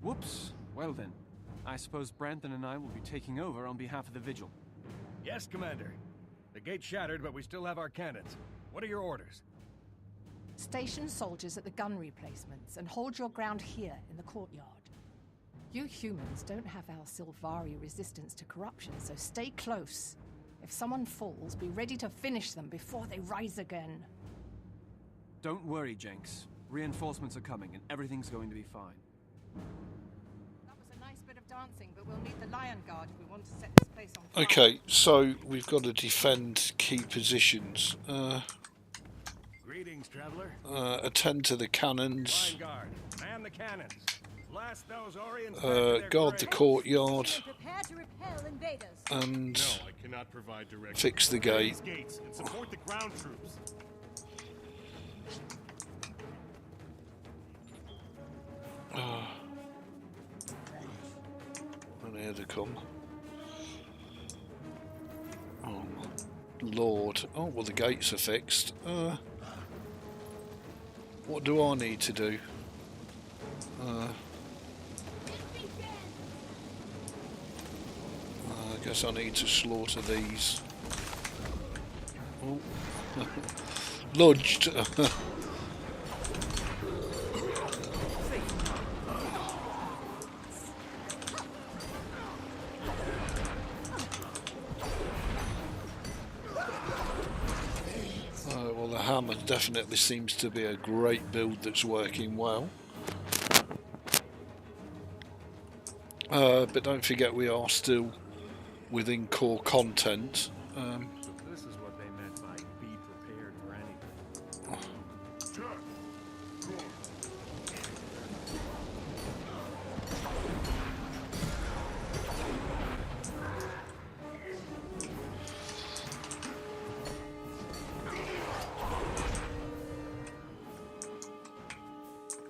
Speaker 4: Whoops. Well then, I suppose Branton and I will be taking over on behalf of the Vigil.
Speaker 10: Yes, Commander. The gate's shattered, but we still have our cannons. What are your orders?
Speaker 16: Station soldiers at the gun replacements and hold your ground here in the courtyard. You humans don't have our Sylvari resistance to corruption, so stay close. If someone falls, be ready to finish them before they rise again.
Speaker 4: Don't worry, Jenks. Reinforcements are coming and everything's going to be fine.
Speaker 16: That was a nice bit of dancing, but we'll need the Lion Guard if we want to set this place on fire.
Speaker 1: Okay, so we've got to defend key positions.
Speaker 10: Greetings, traveler.
Speaker 1: Attend to the cannons.
Speaker 10: Lion Guard, man the cannons. Blast those Orions.
Speaker 1: Guard the courtyard.
Speaker 8: Prepare to repel invaders.
Speaker 1: And
Speaker 3: No, I cannot provide direct
Speaker 1: fix the gate.
Speaker 3: gates and support the ground troops.
Speaker 1: And here they come. Oh Lord. Oh well, the gates are fixed. What do I need to do? I guess I need to slaughter these. Oh. Lodged. Well, the hammer definitely seems to be a great build that's working well. But don't forget we are still within core content.
Speaker 10: This is what they meant by be prepared for anything.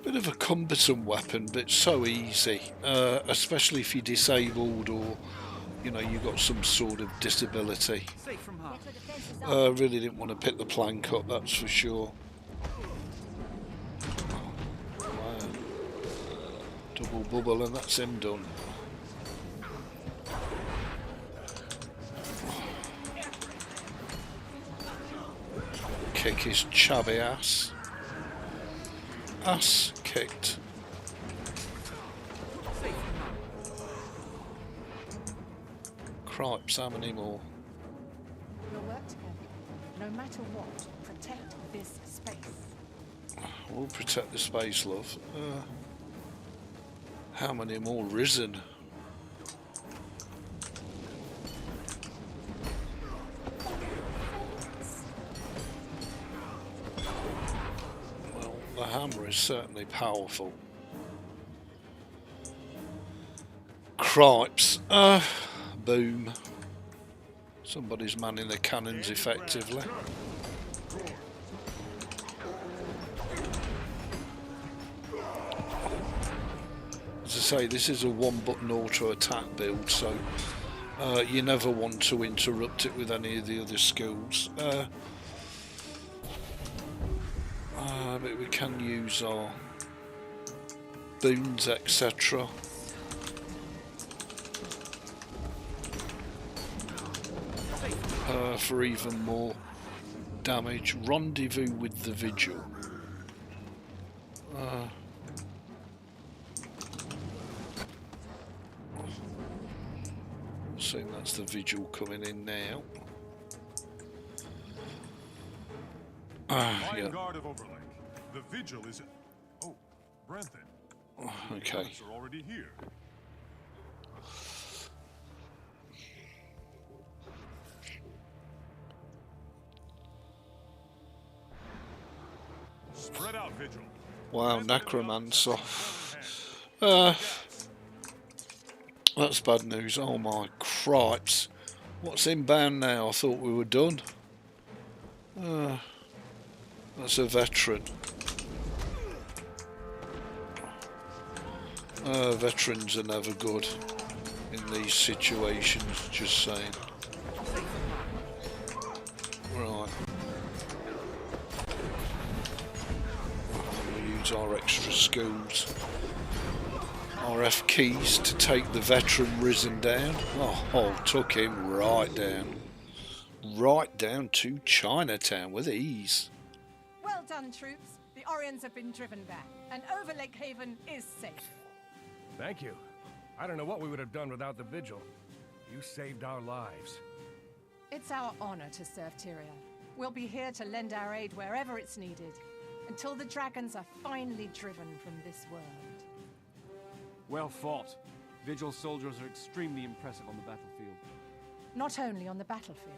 Speaker 1: Bit of a cumbersome weapon, but so easy, especially if you're disabled or you know you've got some sort of disability. Really didn't want to pick the plank up, that's for sure. Wow. Double bubble and that's him done. Kick his chubby ass. Ass kicked. Cripes, how many more?
Speaker 16: We'll work together. No matter what, protect this space.
Speaker 1: We'll protect the space, love. How many more risen? Well, the hammer is certainly powerful. Cripes. Boom. Somebody's manning the cannons effectively. As I say, this is a one-button auto-attack build, so you never want to interrupt it with any of the other skills. But we can use our boons, etc. For even more damage. Rendezvous with the Vigil. Assume that's the Vigil coming in now. Yeah.
Speaker 3: Guard of Overlake. The Vigil is... Oh, Branton.
Speaker 1: Okay.
Speaker 3: The are already here. Spread out, Vigil.
Speaker 1: Wow, Necromancer. That's bad news. Oh my cripes. What's inbound now? I thought we were done. That's a veteran. Veterans are never good in these situations, just saying. Right. We'll use our extra skills. RF keys to take the veteran Ryzen down. Oh, took him right down. Right down to Chinatown with ease.
Speaker 16: Well done, troops. The Orions have been driven back, and Overlake Haven is safe.
Speaker 20: Thank you. I don't know what we would have done without the Vigil. You saved our lives.
Speaker 16: It's our honor to serve Tyria. We'll be here to lend our aid wherever it's needed, until the dragons are finally driven from this world.
Speaker 4: Well fought. Vigil soldiers are extremely impressive on the battlefield.
Speaker 16: Not only on the battlefield,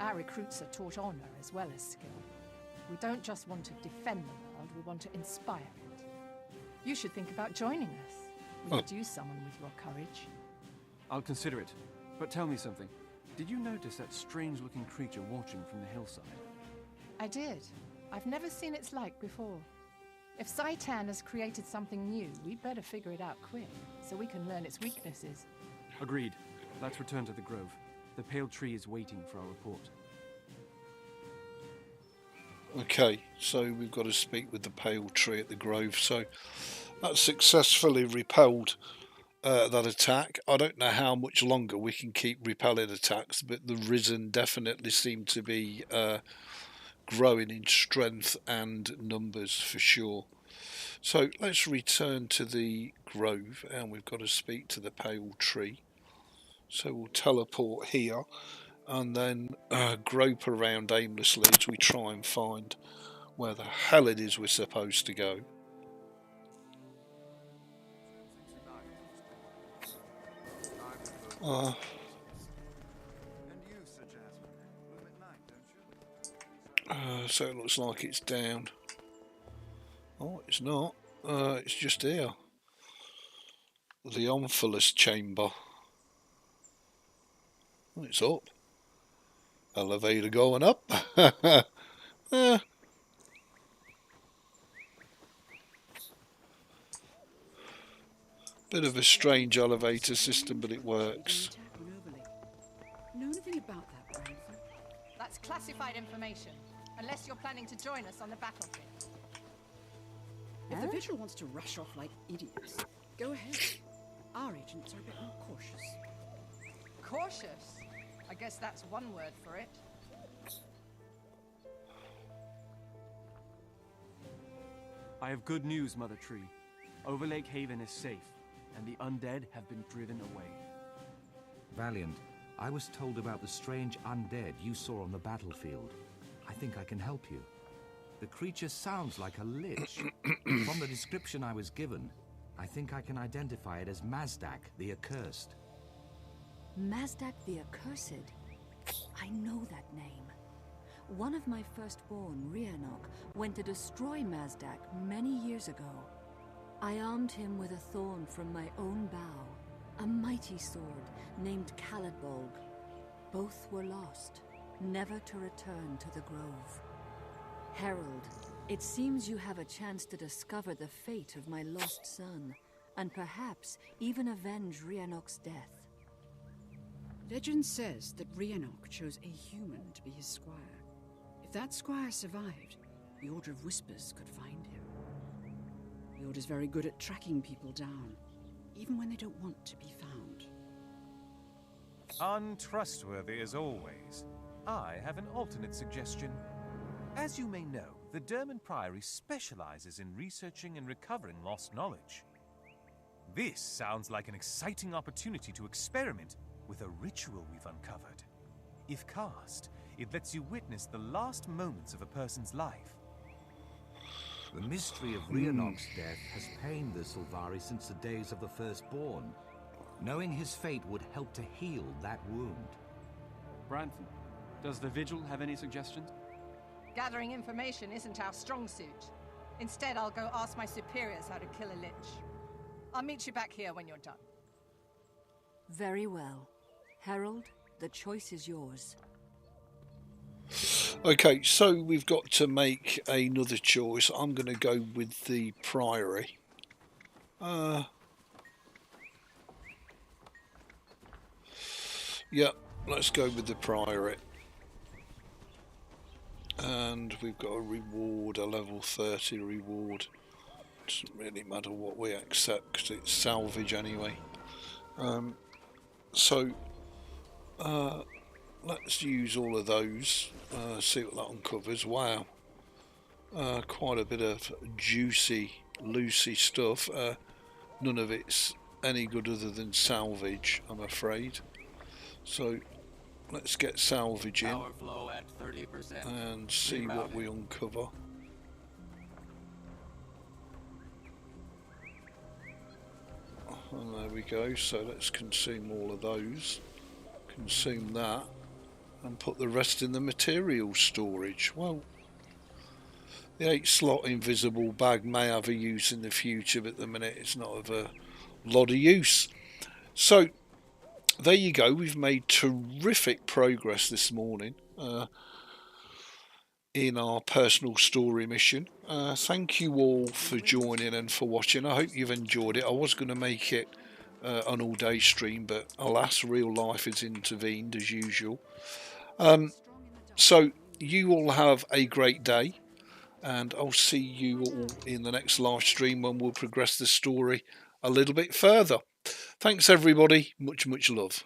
Speaker 16: our recruits are taught honor as well as skill. We don't just want to defend the world, we want to inspire it. You should think about joining us. We could use someone with your courage.
Speaker 4: I'll consider it. But tell me something. Did you notice that strange-looking creature watching from the hillside?
Speaker 16: I did. I've never seen its like before. If Saitan has created something new, we'd better figure it out quick, so we can learn its weaknesses.
Speaker 4: Agreed. Let's return to the grove. The pale tree is waiting for our report.
Speaker 1: Okay, so we've got to speak with the pale tree at the grove. So that successfully repelled that attack. I don't know how much longer we can keep repelling attacks, but the Ryzen definitely seem to be growing in strength and numbers for sure. So let's return to the grove, and we've got to speak to the pale tree. So we'll teleport here and then grope around aimlessly as we try and find where the hell it is we're supposed to go. So it looks like it's down. Oh, it's not. It's just here. The Omphalos chamber. Oh, it's up. Elevator going up. Bit of a strange elevator system, but it works.
Speaker 11: Know anything about that, Brandon?
Speaker 16: That's classified information, unless you're planning to join us on the battlefield.
Speaker 11: If the Vigil wants to rush off like idiots, go ahead. Our agents are a bit more cautious.
Speaker 16: Cautious? I guess that's one word for it.
Speaker 4: I have good news, Mother Tree. Overlake Haven is safe, and the undead have been driven away.
Speaker 9: Valiant, I was told about the strange undead you saw on the battlefield. I think I can help you. The creature sounds like a lich. From the description I was given, I think I can identify it as Mazdak the Accursed.
Speaker 7: Mazdak the Accursed? I know that name. One of my firstborn, Rhiannoch, went to destroy Mazdak many years ago. I armed him with a thorn from my own bow, a mighty sword named Caladbolg. Both were lost, never to return to the grove. Herald, it seems you have a chance to discover the fate of my lost son, and perhaps even avenge Rhiannoch's death.
Speaker 11: Legend says that Rhiannoch chose a human to be his squire. If that squire survived, the Order of Whispers could find him. The Order's very good at tracking people down, even when they don't want to be found.
Speaker 15: Untrustworthy as always. I have an alternate suggestion. As you may know, the Dermond Priory specializes in researching and recovering lost knowledge. This sounds like an exciting opportunity to experiment with a ritual we've uncovered. If cast, it lets you witness the last moments of a person's life.
Speaker 9: The mystery of Rhiannoch's death has pained the Sylvari since the days of the Firstborn. Knowing his fate would help to heal that wound.
Speaker 4: Branton, does the Vigil have any suggestions?
Speaker 16: Gathering information isn't our strong suit. Instead, I'll go ask my superiors how to kill a lich. I'll meet you back here when you're done.
Speaker 7: Very well. Herald, the choice is yours.
Speaker 1: Okay, so we've got to make another choice. I'm going to go with the Priory. Yep, let's go with the Priory. And we've got a reward, a level 30 reward. Doesn't really matter what we accept because it's salvage anyway. Let's use all of those, see what that uncovers. Wow, quite a bit of juicy, loosey stuff. None of it's any good other than salvage, I'm afraid. So let's get salvage in and see what we uncover. And there we go, so let's consume all of those. Consume that and put the rest in the material storage. Well, the 8-slot invisible bag may have a use in the future, but at the minute it's not of a lot of use. So there you go, we've made terrific progress this morning in our personal story mission. Thank you all for joining and for watching. I hope you've enjoyed it. I was going to make it an all-day stream, but alas, real life has intervened as usual. So you all have a great day, and I'll see you all in the next live stream when we'll progress the story a little bit further. Thanks everybody, much love.